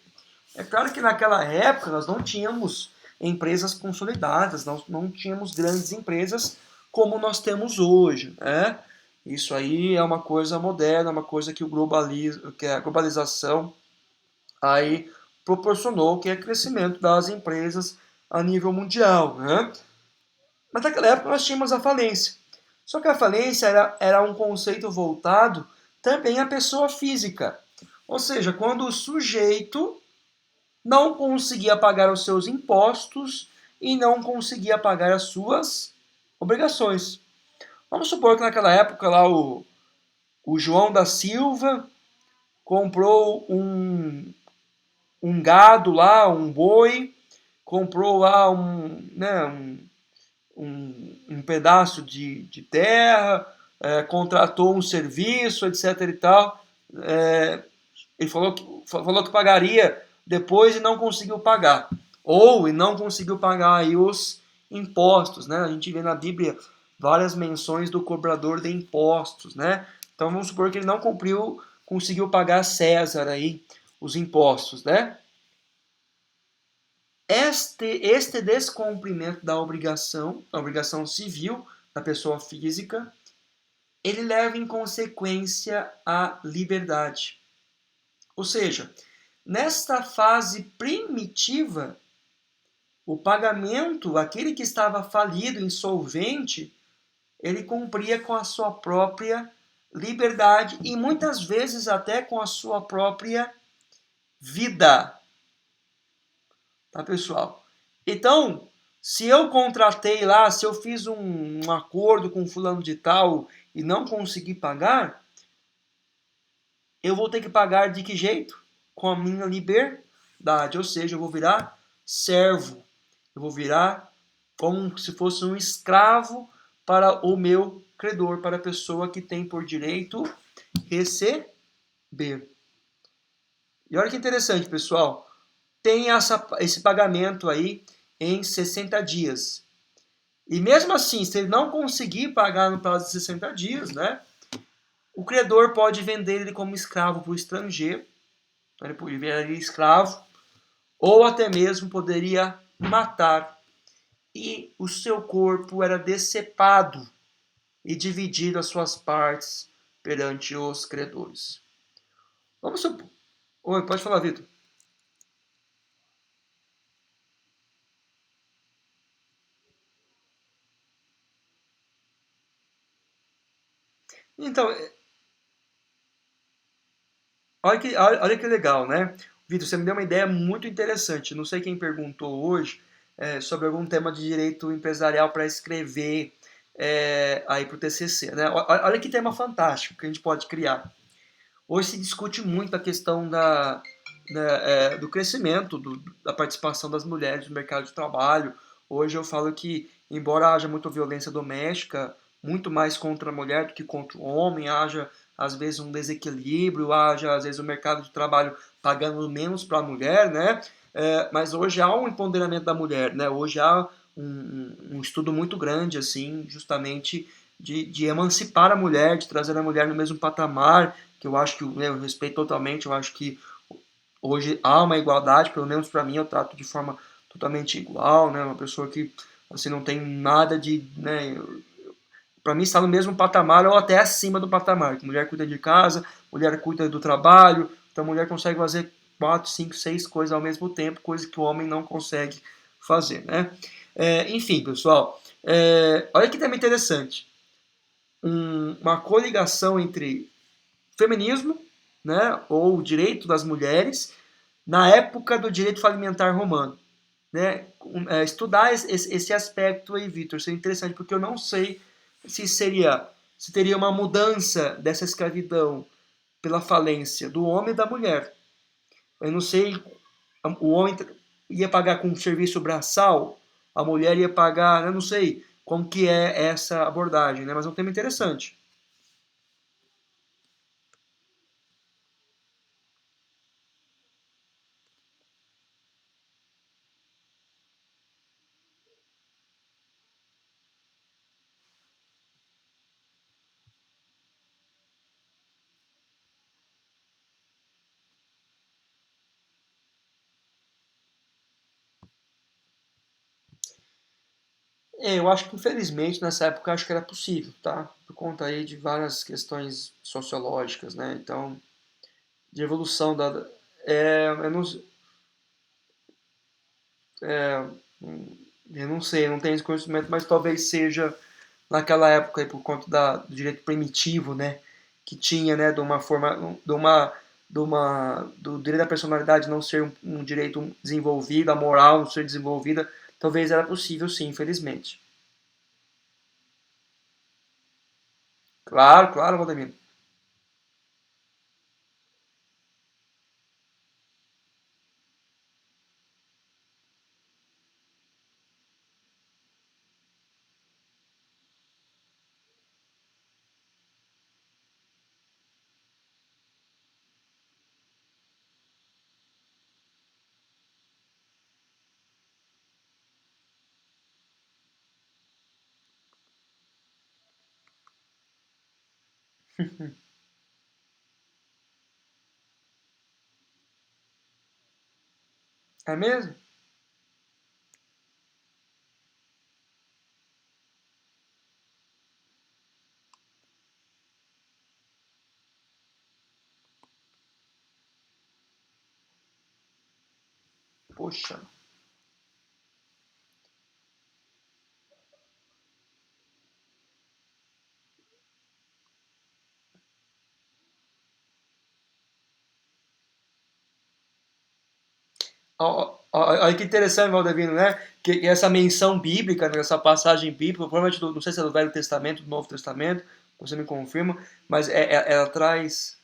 É claro que naquela época nós não tínhamos empresas consolidadas, nós não tínhamos grandes empresas como nós temos hoje, né? Isso aí é uma coisa moderna, uma coisa que que a globalização aí proporcionou, que é o crescimento das empresas a nível mundial, né? Mas naquela época nós tínhamos a falência. Só que a falência era um conceito voltado também à pessoa física. Ou seja, quando o sujeito não conseguia pagar os seus impostos e não conseguia pagar as suas obrigações. Vamos supor que naquela época lá o João da Silva comprou um gado lá, um boi, comprou lá um pedaço de terra, contratou um serviço, etc. e tal. Ele falou que pagaria depois e não conseguiu pagar. Ou e não conseguiu pagar aí os impostos, né? A gente vê na Bíblia várias menções do cobrador de impostos, né? Então vamos supor que ele não conseguiu pagar a César aí os impostos, né? Este descumprimento da obrigação, a obrigação civil da pessoa física, ele leva em consequência a liberdade. Ou seja, nesta fase primitiva, o pagamento, aquele que estava falido, insolvente, ele cumpria com a sua própria liberdade e muitas vezes até com a sua própria vida. Tá, pessoal? Então, se eu contratei lá, se eu fiz um acordo com fulano de tal e não consegui pagar, eu vou ter que pagar de que jeito? Com a minha liberdade, ou seja, eu vou virar servo. Eu vou virar como se fosse um escravo para o meu credor, para a pessoa que tem por direito receber. E olha que interessante, pessoal. Tem esse pagamento aí em 60 dias. E mesmo assim, se ele não conseguir pagar no prazo de 60 dias, né, o credor pode vender ele como escravo para o estrangeiro, ele poderia virar ele escravo, ou até mesmo poderia matar. E o seu corpo era decepado e dividido as suas partes perante os credores. Vamos supor. Oi, pode falar, Vitor. Então, olha que legal, né? Vitor, você me deu uma ideia muito interessante. Não sei quem perguntou hoje sobre algum tema de direito empresarial para escrever aí para o TCC, né? Olha que tema fantástico que a gente pode criar. Hoje se discute muito a questão do crescimento, da participação das mulheres no mercado de trabalho. Hoje eu falo que, embora haja muita violência doméstica, muito mais contra a mulher do que contra o homem, haja às vezes um desequilíbrio, haja às vezes o mercado de trabalho pagando menos para a mulher, né? Mas hoje há um empoderamento da mulher, né? Hoje há um estudo muito grande, assim, justamente de emancipar a mulher, de trazer a mulher no mesmo patamar, que eu acho que eu respeito totalmente, eu acho que hoje há uma igualdade, pelo menos para mim eu trato de forma totalmente igual, né? Uma pessoa que assim não tem nada de, né, para mim está no mesmo patamar ou até acima do patamar. Que mulher cuida de casa, mulher cuida do trabalho, então a mulher consegue fazer 4, 5, 6 coisas ao mesmo tempo, coisa que o homem não consegue fazer, né? Enfim, pessoal, olha que tema interessante. Uma coligação entre feminismo, né, ou o direito das mulheres, na época do direito falimentar romano. Né? Estudar esse aspecto aí, Vitor, seria interessante, porque eu não sei se teria uma mudança dessa escravidão pela falência do homem e da mulher. Eu não sei, o homem ia pagar com serviço braçal, a mulher ia pagar, eu não sei como que é essa abordagem, né? Mas é um tema interessante. Eu acho que infelizmente nessa época eu acho que era possível, tá? Por conta aí de várias questões sociológicas, né? Então, de evolução eu não, é, eu não sei, eu não tenho esse conhecimento, mas talvez seja naquela época aí, por conta do direito primitivo, né? Que tinha, né? De uma forma, do direito da personalidade não ser um direito desenvolvido, a moral não ser desenvolvida, talvez era possível sim, infelizmente. Claro, claro, Valdemir. É mesmo? Poxa. Olha que interessante, Valdevino, né? Que essa menção bíblica, né, essa passagem bíblica, provavelmente, não sei se é do Velho Testamento, do Novo Testamento, você me confirma, mas ela traz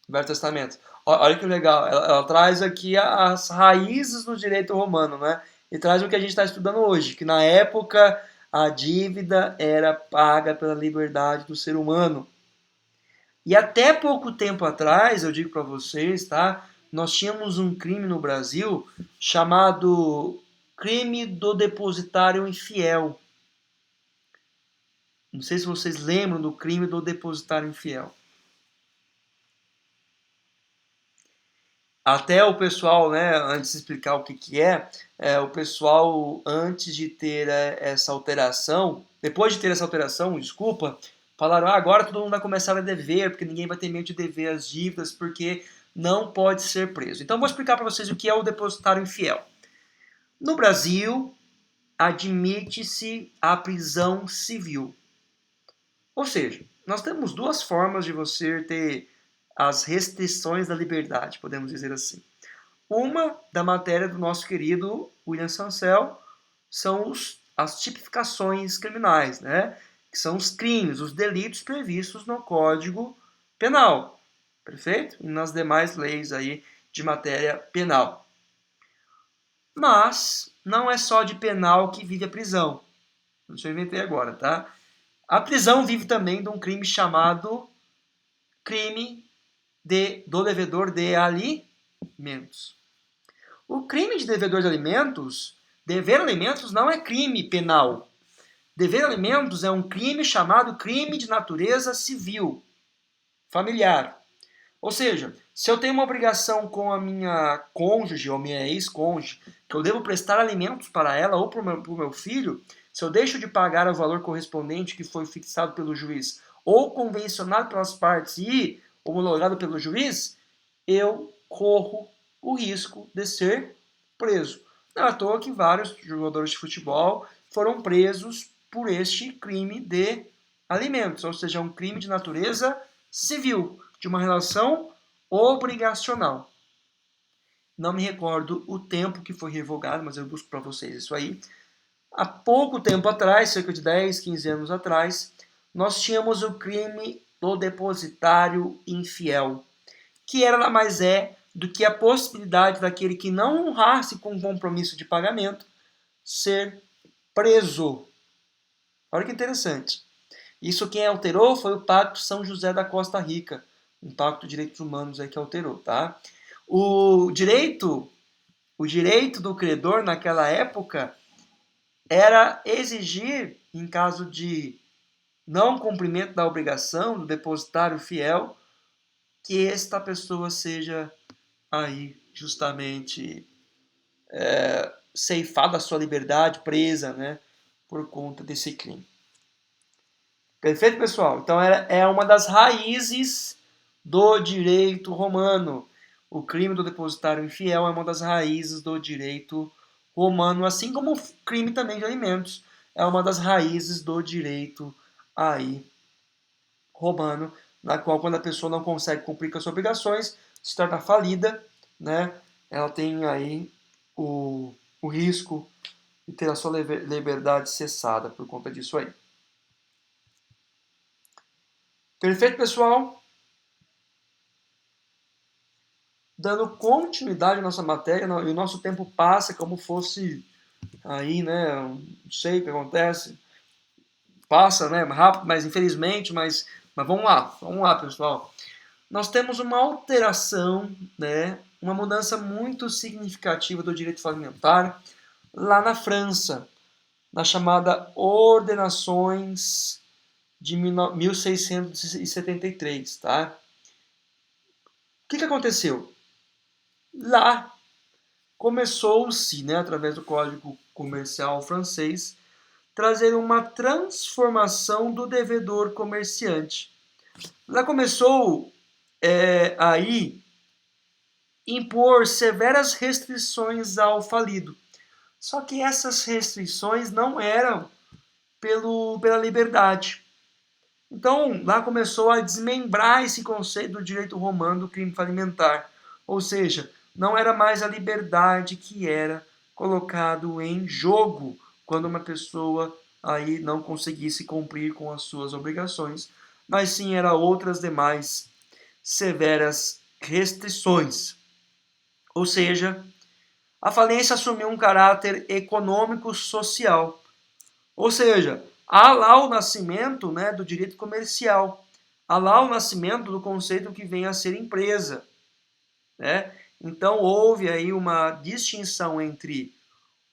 Velho Testamento. Olha que legal, ela traz aqui as raízes do direito romano, né? E traz o que a gente está estudando hoje, que na época a dívida era paga pela liberdade do ser humano. E até pouco tempo atrás, eu digo para vocês, tá? Nós tínhamos um crime no Brasil chamado crime do depositário infiel. Não sei se vocês lembram do crime do depositário infiel. Até o pessoal, né, antes de explicar o que, o pessoal, antes de ter essa alteração, depois de ter essa alteração, desculpa, falaram, agora todo mundo vai começar a dever, porque ninguém vai ter medo de dever as dívidas, porque não pode ser preso. Então, vou explicar para vocês o que é o depositário infiel. No Brasil, admite-se a prisão civil. Ou seja, nós temos duas formas de você ter as restrições da liberdade, podemos dizer assim. Uma, da matéria do nosso querido William Sancel, são as tipificações criminais, né? Que são os crimes, os delitos previstos no Código Penal, perfeito? E nas demais leis aí de matéria penal. Mas não é só de penal que vive a prisão. Isso eu inventei agora, tá? A prisão vive também de um crime chamado crime do devedor de alimentos. O crime de devedor de alimentos, dever alimentos não é crime penal. Dever alimentos é um crime chamado crime de natureza civil, familiar. Ou seja, se eu tenho uma obrigação com a minha cônjuge ou minha ex-cônjuge, que eu devo prestar alimentos para ela ou para o meu filho, se eu deixo de pagar o valor correspondente que foi fixado pelo juiz ou convencionado pelas partes e homologado pelo juiz, eu corro o risco de ser preso. Não é à toa que vários jogadores de futebol foram presos por este crime de alimentos, ou seja, um crime de natureza civil, de uma relação obrigacional. Não me recordo o tempo que foi revogado, mas eu busco para vocês isso aí. Há pouco tempo atrás, cerca de 10, 15 anos atrás, nós tínhamos o crime do depositário infiel, que era nada mais do que a possibilidade daquele que não honrasse com o compromisso de pagamento ser preso. Olha que interessante. Isso quem alterou foi o Pacto São José da Costa Rica, um pacto de direitos humanos aí que alterou, tá? O direito, o direito do credor naquela época era exigir, em caso de não cumprimento da obrigação do depositário fiel, que esta pessoa seja aí justamente ceifada a sua liberdade, presa, né, por conta desse crime. Perfeito, pessoal? Então é uma das raízes do direito romano. O crime do depositário infiel é uma das raízes do direito romano, assim como o crime também de alimentos é uma das raízes do direito aí romano, na qual quando a pessoa não consegue cumprir com as suas obrigações, se torna falida, né? Ela tem aí o risco de ter a sua liberdade cessada por conta disso aí. Perfeito, pessoal? Dando continuidade à nossa matéria, e o nosso tempo passa como fosse aí, né? Não sei o que acontece. Passa, né? Rápido, mas infelizmente, mas vamos lá, pessoal. Nós temos uma alteração, né? Uma mudança muito significativa do direito fragmentar lá na França, na chamada Ordenações de 1673, tá? O que aconteceu? Lá começou-se, né, através do Código Comercial francês, trazer uma transformação do devedor comerciante. Lá começou aí impor severas restrições ao falido. Só que essas restrições não eram pela liberdade. Então, lá começou a desmembrar esse conceito do direito romano do crime falimentar. Ou seja, não era mais a liberdade que era colocado em jogo quando uma pessoa aí não conseguisse cumprir com as suas obrigações, mas sim era outras demais severas restrições. Ou seja, a falência assumiu um caráter econômico-social. Ou seja, há lá o nascimento, né, do direito comercial. Há lá o nascimento do conceito que vem a ser empresa, né? Então houve aí uma distinção entre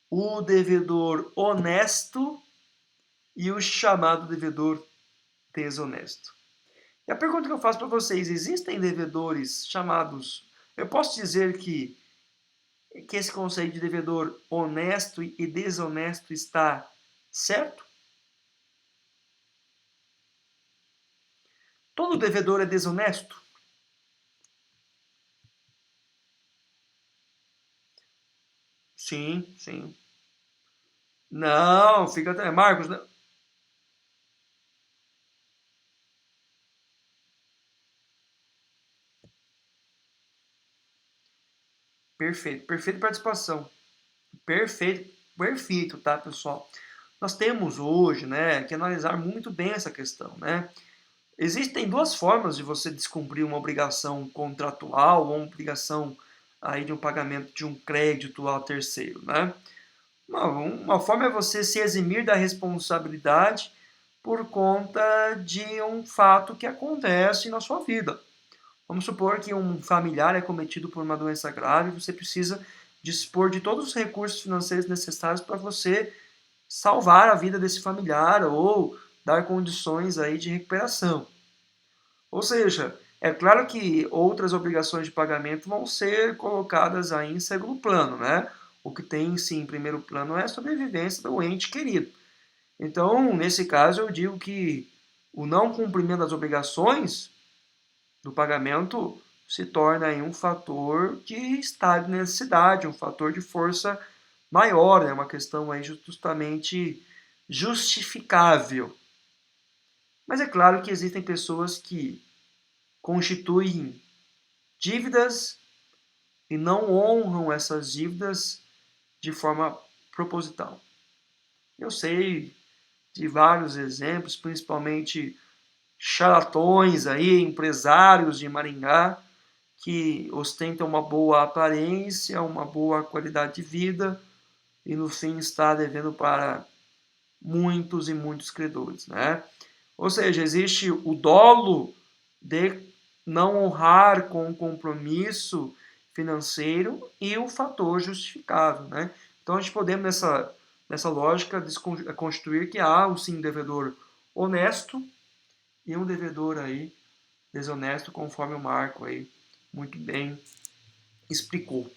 o devedor honesto e o chamado devedor desonesto. E a pergunta que eu faço para vocês, existem devedores chamados... Eu posso dizer que esse conceito de devedor honesto e desonesto está certo? Todo devedor é desonesto? Sim, sim. Não, fica até. Marcos, não. Perfeito, perfeita participação. Perfeito, perfeito, tá, pessoal? Nós temos hoje, né, que analisar muito bem essa questão, né? Existem duas formas de você descumprir uma obrigação contratual ou uma obrigação aí de um pagamento de um crédito a terceiro, né? Uma forma é você se eximir da responsabilidade por conta de um fato que acontece na sua vida. Vamos supor que um familiar é cometido por uma doença grave e você precisa dispor de todos os recursos financeiros necessários para você salvar a vida desse familiar ou dar condições aí de recuperação. Ou seja, é claro que outras obrigações de pagamento vão ser colocadas aí em segundo plano, né? O que tem sim em primeiro plano é a sobrevivência do ente querido. Então, nesse caso, eu digo que o não cumprimento das obrigações do pagamento se torna aí um fator de estado de necessidade, um fator de força maior, né? Uma questão aí justamente justificável. Mas é claro que existem pessoas que constituem dívidas e não honram essas dívidas de forma proposital. Eu sei de vários exemplos, principalmente charlatões aí, empresários de Maringá, que ostentam uma boa aparência, uma boa qualidade de vida e no fim está devendo para muitos e muitos credores, né? Ou seja, existe o dolo de não honrar com o compromisso financeiro e o fator justificável, né? Então a gente podemos nessa lógica construir que há um sim devedor honesto e um devedor aí desonesto, conforme o Marco aí muito bem explicou.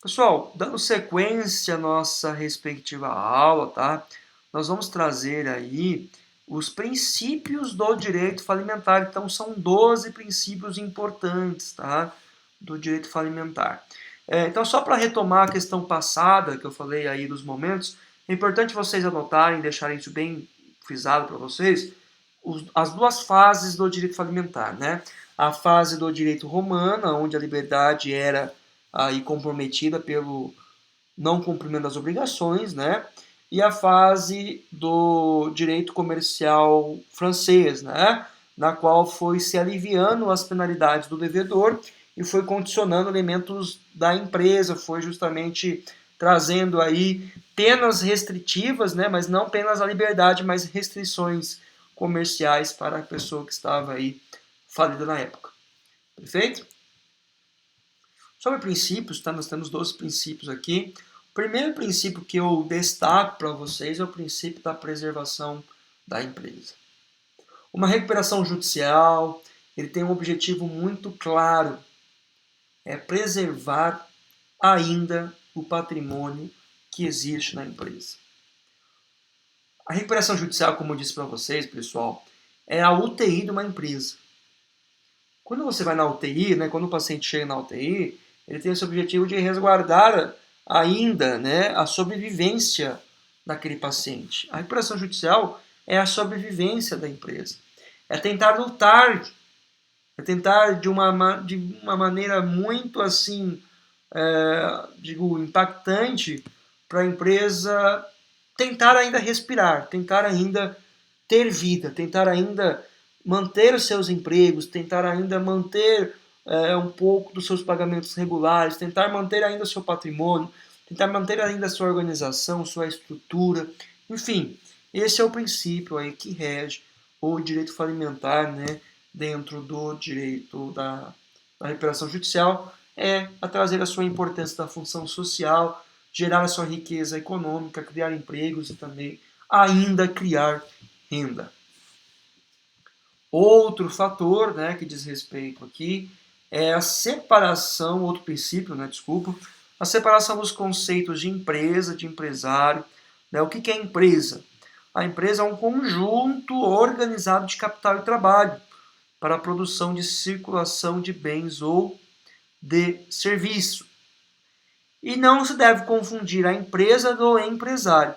Pessoal, dando sequência à nossa respectiva aula, tá? Nós vamos trazer aí os princípios do direito falimentar. Então, são 12 princípios importantes, tá? Do direito falimentar. Então, só para retomar a questão passada, que eu falei aí dos momentos, é importante vocês anotarem, deixarem isso bem frisado para vocês, as duas fases do direito falimentar, né? A fase do direito romano, onde a liberdade era aí comprometida pelo não cumprimento das obrigações, né? E a fase do direito comercial francês, né? Na qual foi se aliviando as penalidades do devedor e foi condicionando elementos da empresa, foi justamente trazendo aí penas restritivas, né? Mas não penas à liberdade, mas restrições comerciais para a pessoa que estava aí falida na época. Perfeito? Sobre princípios, tá? Nós temos 12 princípios aqui. Primeiro princípio que eu destaco para vocês é o princípio da preservação da empresa. Uma recuperação judicial, ele tem um objetivo muito claro, é preservar ainda o patrimônio que existe na empresa. A recuperação judicial, como eu disse para vocês, pessoal, é a UTI de uma empresa. Quando você vai na UTI, né, quando o paciente chega na UTI, ele tem esse objetivo de resguardar ainda, né, a sobrevivência daquele paciente. A recuperação judicial é a sobrevivência da empresa. É tentar lutar, é tentar de uma maneira muito assim, impactante para a empresa tentar ainda respirar, tentar ainda ter vida, tentar ainda manter os seus empregos, tentar ainda manter um pouco dos seus pagamentos regulares, tentar manter ainda o seu patrimônio, tentar manter ainda a sua organização, sua estrutura, enfim, esse é o princípio aí que rege o direito falimentar, né, dentro do direito da recuperação judicial, é a trazer a sua importância da função social, gerar a sua riqueza econômica, criar empregos e também ainda criar renda. Outro fator, né, que diz respeito aqui é a separação, outro princípio, né, desculpa, a separação dos conceitos de empresa, de empresário. Né? O que é empresa? A empresa é um conjunto organizado de capital e trabalho para a produção de circulação de bens ou de serviço. E não se deve confundir a empresa do empresário.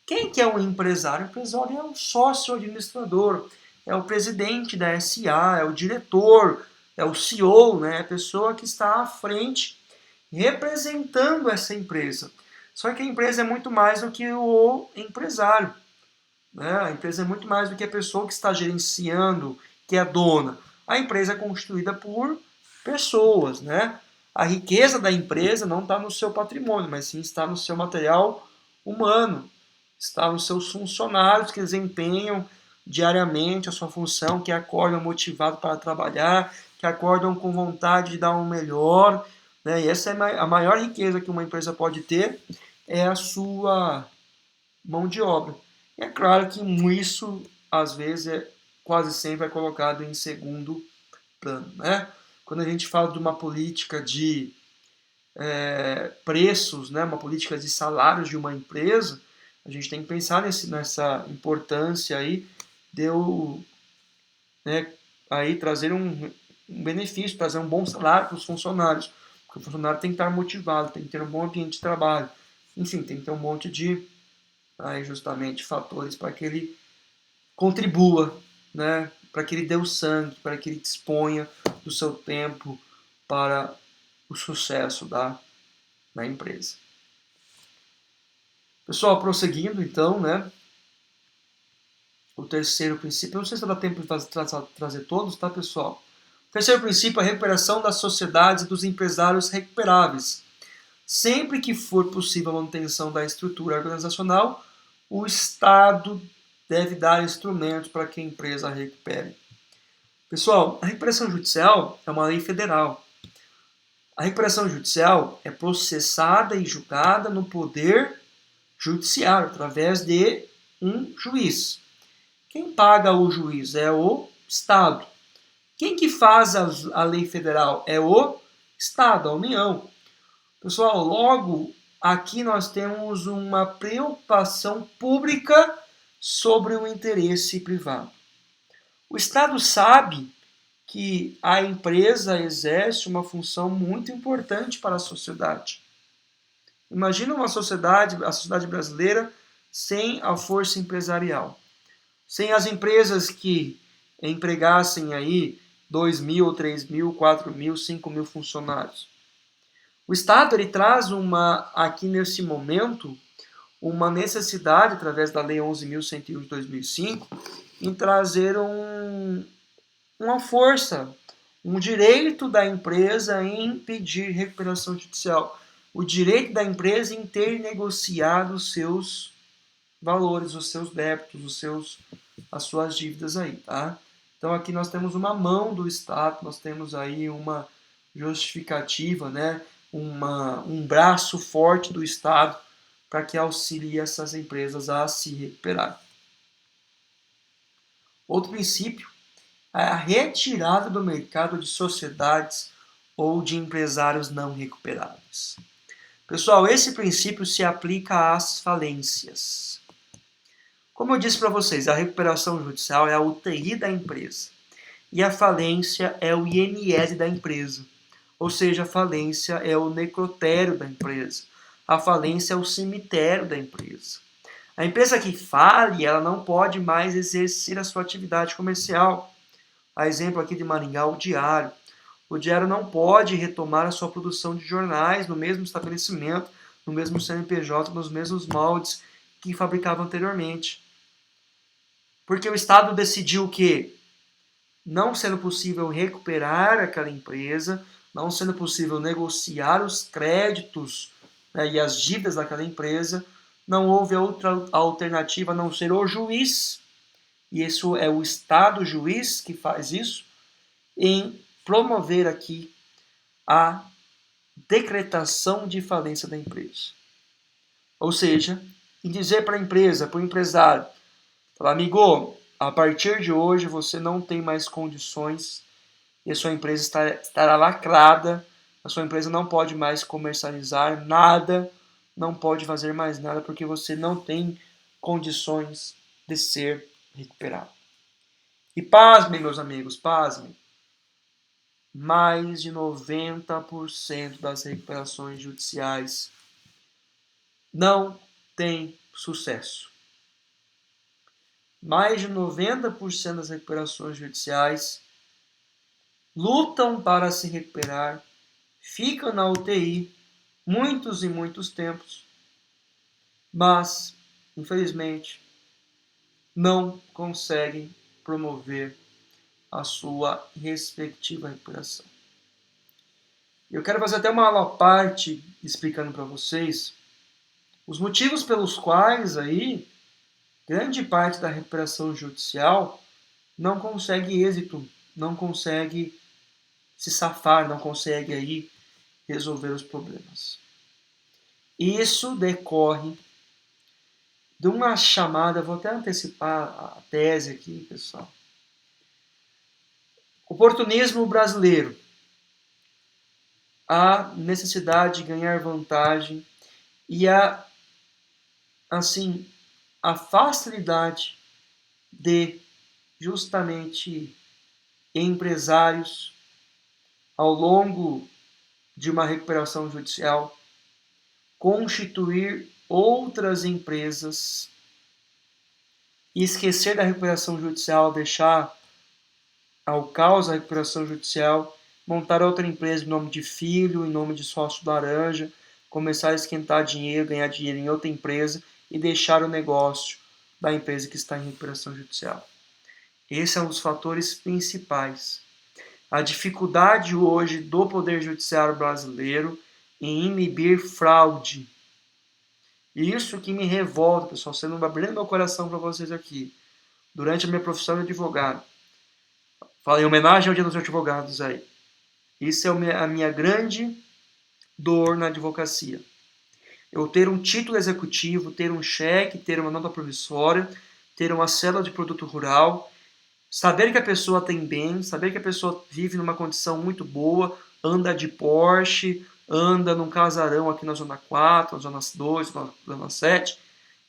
Quem que é um empresário? O empresário é o sócio administrador, é o presidente da SA, é o diretor, é o CEO, né? A pessoa que está à frente representando essa empresa. Só que a empresa é muito mais do que o empresário. Né? A empresa é muito mais do que a pessoa que está gerenciando, que é a dona. A empresa é constituída por pessoas. Né? A riqueza da empresa não está no seu patrimônio, mas sim está no seu material humano. Está nos seus funcionários que desempenham diariamente a sua função, que acordam motivados para trabalhar, que acordam com vontade de dar um melhor. Né? E essa é a maior riqueza que uma empresa pode ter, é a sua mão de obra. E é claro que isso, às vezes, quase sempre é colocado em segundo plano. Né? Quando a gente fala de uma política de preços, né? Uma política de salários de uma empresa, a gente tem que pensar nessa importância aí de eu, né, aí trazer um benefício, trazer um bom salário para os funcionários. Porque o funcionário tem que estar motivado, tem que ter um bom ambiente de trabalho. Enfim, tem que ter um monte de aí, justamente fatores para que ele contribua, né, para que ele dê o sangue, para que ele disponha do seu tempo para o sucesso da empresa. Pessoal, prosseguindo então, né? O terceiro princípio, eu não sei se dá tempo de trazer todos, tá, pessoal? O terceiro princípio é a recuperação das sociedades e dos empresários recuperáveis. Sempre que for possível a manutenção da estrutura organizacional, o Estado deve dar instrumentos para que a empresa recupere. Pessoal, a recuperação judicial é uma lei federal. A recuperação judicial é processada e julgada no poder judiciário, através de um juiz. Quem paga o juiz é o Estado. Quem que faz a lei federal é o Estado, a União. Pessoal, logo aqui nós temos uma preocupação pública sobre o interesse privado. O Estado sabe que a empresa exerce uma função muito importante para a sociedade. Imagina uma sociedade, a sociedade brasileira, sem a força empresarial. Sem as empresas que empregassem aí 2.000, 3.000, 4.000, 5.000 funcionários. O Estado ele traz aqui nesse momento, uma necessidade, através da Lei 11.101 de 2005, em trazer uma força, um direito da empresa em pedir recuperação judicial. O direito da empresa em ter negociado os seus valores, os seus débitos, as suas dívidas aí, tá? Então aqui nós temos uma mão do Estado, nós temos aí uma justificativa, né? um braço forte do Estado para que auxilie essas empresas a se recuperar. Outro princípio é a retirada do mercado de sociedades ou de empresários não recuperáveis. Pessoal, esse princípio se aplica às falências. Como eu disse para vocês, a recuperação judicial é a UTI da empresa e a falência é o INS da empresa. Ou seja, a falência é o necrotério da empresa. A falência é o cemitério da empresa. A empresa que fale, ela não pode mais exercer a sua atividade comercial. A exemplo aqui de Maringá, o Diário. O Diário não pode retomar a sua produção de jornais no mesmo estabelecimento, no mesmo CNPJ, nos mesmos moldes que fabricava anteriormente. Porque o Estado decidiu que, não sendo possível recuperar aquela empresa, não sendo possível negociar os créditos, né, e as dívidas daquela empresa, não houve outra alternativa a não ser o juiz, e isso é o Estado juiz que faz isso, em promover aqui a decretação de falência da empresa. Ou seja, em dizer para a empresa, para o empresário, falar, amigo, a partir de hoje você não tem mais condições e a sua empresa estará lacrada, a sua empresa não pode mais comercializar nada, não pode fazer mais nada porque você não tem condições de ser recuperado. E pasmem, meus amigos, pasmem. Mais de 90% das recuperações judiciais não tem sucesso. Mais de 90% das recuperações judiciais lutam para se recuperar, ficam na UTI muitos e muitos tempos, mas, infelizmente, não conseguem promover a sua respectiva recuperação. Eu quero fazer até uma aula à parte explicando para vocês os motivos pelos quais aí grande parte da recuperação judicial não consegue êxito, não consegue se safar, não consegue aí resolver os problemas. Isso decorre de uma chamada, vou até antecipar a tese aqui, pessoal. Oportunismo brasileiro. A necessidade de ganhar vantagem e a facilidade de justamente empresários ao longo de uma recuperação judicial constituir outras empresas e esquecer da recuperação judicial, deixar ao caos a recuperação judicial, montar outra empresa em nome de filho, em nome de sócio laranja, começar a esquentar dinheiro, ganhar dinheiro em outra empresa e deixar o negócio da empresa que está em recuperação judicial. Esse é um dos fatores principais. A dificuldade hoje do Poder Judiciário brasileiro em inibir fraude. Isso que me revolta, pessoal, sendo abrindo meu coração para vocês aqui. Durante a minha profissão de advogado. Falei em homenagem ao Dia dos Advogados aí. Isso é a minha grande dor na advocacia. Eu ter um título executivo, ter um cheque, ter uma nota promissória, ter uma cédula de produto rural, saber que a pessoa tem bem, saber que a pessoa vive numa condição muito boa, anda de Porsche, anda num casarão aqui na Zona 4, na Zona 2, na Zona 7,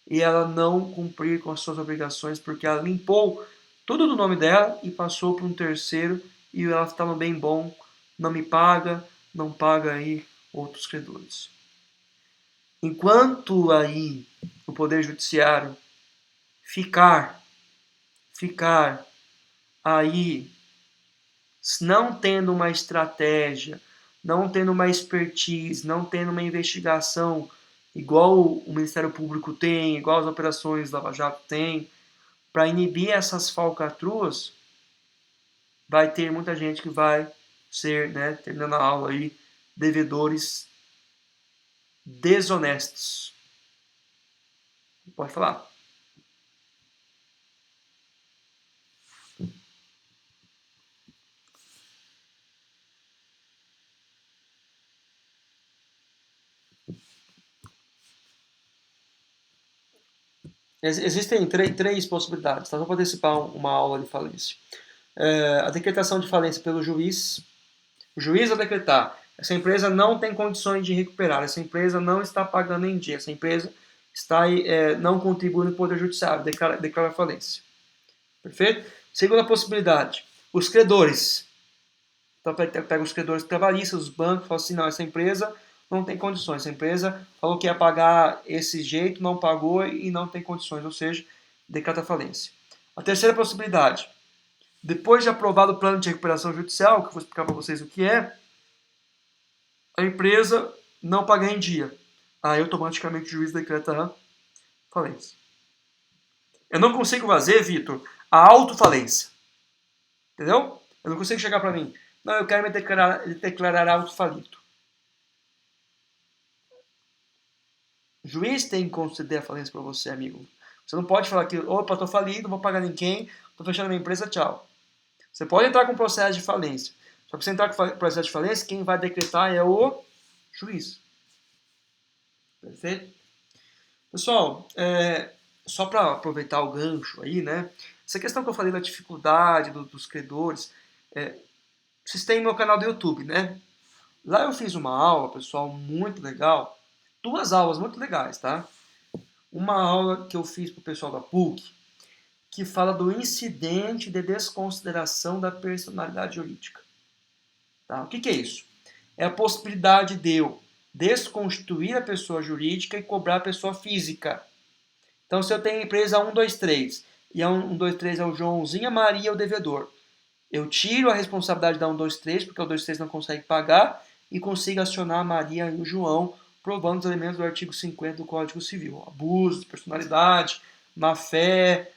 e ela não cumprir com as suas obrigações porque ela limpou tudo do nome dela e passou para um terceiro e ela estava bem bom, não me paga, não paga aí outros credores. Enquanto aí o Poder Judiciário ficar aí não tendo uma estratégia, não tendo uma expertise, não tendo uma investigação igual o Ministério Público tem, igual as operações Lava Jato tem, para inibir essas falcatruas, vai ter muita gente que vai ser, né, terminando a aula aí, devedores desonestos. Pode falar. Existem três possibilidades, tá? Só para antecipar uma aula de falência. A decretação de falência pelo juiz. O juiz vai decretar: essa empresa não tem condições de recuperar, essa empresa não está pagando em dia, essa empresa está não contribuindo no Poder Judiciário, declara falência. Perfeito? Segunda possibilidade, os credores. Então pega os credores trabalhistas, os bancos, falam assim: não, essa empresa não tem condições, essa empresa falou que ia pagar esse jeito, não pagou e não tem condições, ou seja, decreta falência. A terceira possibilidade, depois de aprovado o plano de recuperação judicial, que eu vou explicar para vocês o que é, a empresa não pagar em dia. Aí automaticamente o juiz decreta falência. Eu não consigo fazer, Vitor, a autofalência. Entendeu? Eu não consigo chegar para mim: não, eu quero me declarar autofalido. O juiz tem que conceder a falência para você, amigo. Você não pode falar que, opa, estou falido, não vou pagar ninguém, estou fechando minha empresa, tchau. Você pode entrar com processo de falência. Só que você entrar com processo de falência, quem vai decretar é o juiz. Perfeito? Pessoal, só para aproveitar o gancho aí, né? Essa questão que eu falei da dificuldade dos credores, vocês têm meu canal do YouTube, né? Lá eu fiz uma aula, pessoal, muito legal. 2 aulas muito legais, tá? Uma aula que eu fiz para o pessoal da PUC, que fala do incidente de desconsideração da personalidade jurídica. Tá? O que é isso? É a possibilidade de eu desconstituir a pessoa jurídica e cobrar a pessoa física. Então, se eu tenho a empresa 123 e a 123 é o Joãozinho, a Maria é o devedor, eu tiro a responsabilidade da 123, porque o 123 não consegue pagar, e consigo acionar a Maria e o João, provando os elementos do artigo 50 do Código Civil: abuso de personalidade, má-fé,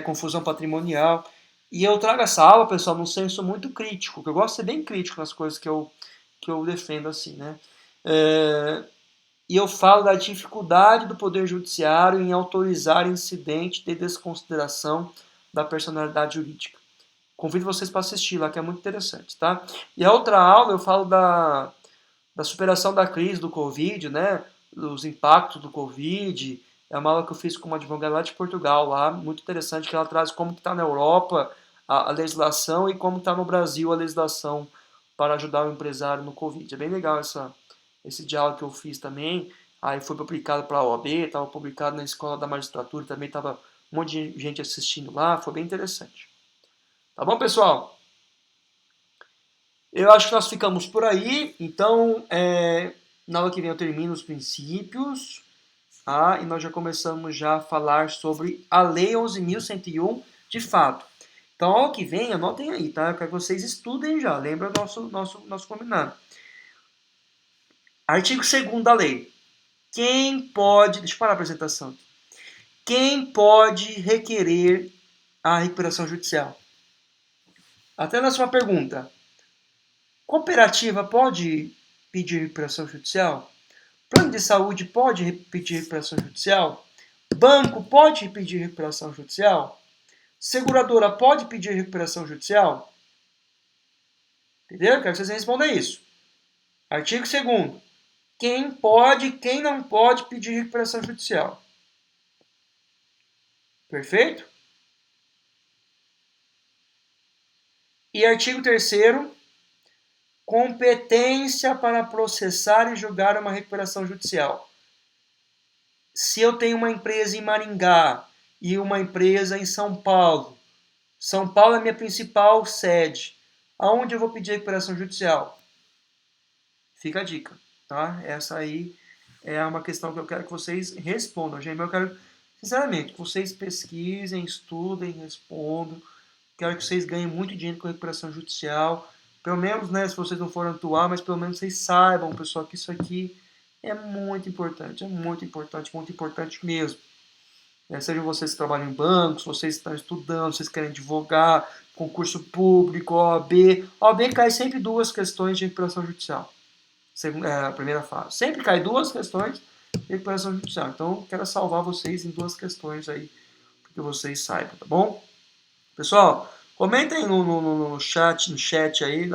confusão patrimonial. E eu trago essa aula, pessoal, num senso muito crítico, que eu gosto de ser bem crítico nas coisas que eu defendo assim, né? E eu falo da dificuldade do Poder Judiciário em autorizar incidente de desconsideração da personalidade jurídica. Convido vocês para assistir lá, que é muito interessante, tá? E a outra aula eu falo da superação da crise do Covid, né? Dos impactos do Covid. É uma aula que eu fiz com uma advogada lá de Portugal, lá, muito interessante, que ela traz como que está na Europa a legislação e como está no Brasil a legislação para ajudar o empresário no Covid. É bem legal esse diálogo que eu fiz também. Aí foi publicado para a OAB, estava publicado na Escola da Magistratura, também estava um monte de gente assistindo lá, foi bem interessante. Tá bom, pessoal? Eu acho que nós ficamos por aí. Então, na aula que vem eu termino os princípios, tá? E nós já começamos já a falar sobre a Lei 11.101 de fato. Então, a aula que vem, anotem aí, tá? Eu quero que vocês estudem já. Lembra nosso combinado. Artigo 2º da lei. Quem pode... Deixa eu parar a apresentação aqui. Quem pode requerer a recuperação judicial? Até na sua pergunta. Cooperativa pode pedir recuperação judicial? Plano de saúde pode pedir recuperação judicial? Banco pode pedir recuperação judicial? Seguradora pode pedir recuperação judicial? Entendeu? Quero que vocês respondam isso. Artigo 2º. Quem pode e quem não pode pedir recuperação judicial? Perfeito? E artigo 3º. Competência para processar e julgar uma recuperação judicial. Se eu tenho uma empresa em Maringá e uma empresa em São Paulo, São Paulo é minha principal sede, aonde eu vou pedir recuperação judicial? Fica a dica, tá? Essa aí é uma questão que eu quero que vocês respondam. Gente, eu quero, sinceramente, que vocês pesquisem, estudem, respondam. Quero que vocês ganhem muito dinheiro com recuperação judicial. Pelo menos, né, se vocês não forem atuar, mas pelo menos vocês saibam, pessoal, que isso aqui é muito importante mesmo. Sejam vocês que trabalham em bancos, vocês que estão estudando, vocês querem advogar, concurso público, OAB. OAB cai sempre 2 questões de recuperação judicial. A primeira fase. Sempre cai 2 questões de recuperação judicial. Então, quero salvar vocês em 2 questões aí, para que vocês saibam, tá bom? Pessoal, comentem no chat aí,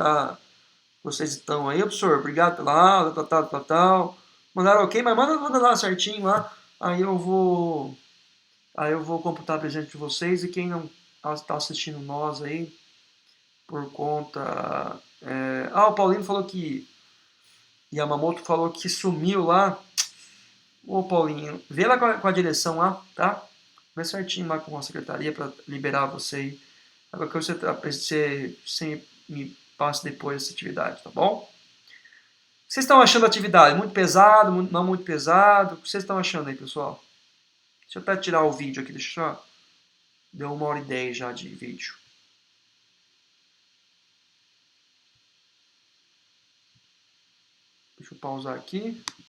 vocês estão aí, professor, obrigado pela aula, tal. Mandaram ok, mas manda lá certinho lá, aí eu vou Aí eu vou computar presente de vocês e quem não está assistindo nós aí, por conta... o Paulinho falou que... Yamamoto falou que sumiu lá. Ô Paulinho, vê lá com a direção lá, tá? Vê certinho lá com a secretaria para liberar você aí. Agora que você me passe depois essa atividade, tá bom? Vocês estão achando a atividade muito pesado, não muito pesado? O que vocês estão achando aí, pessoal? Deixa eu até tirar o vídeo aqui, deixa eu só... Deu 1h10 já de vídeo. Deixa eu pausar aqui.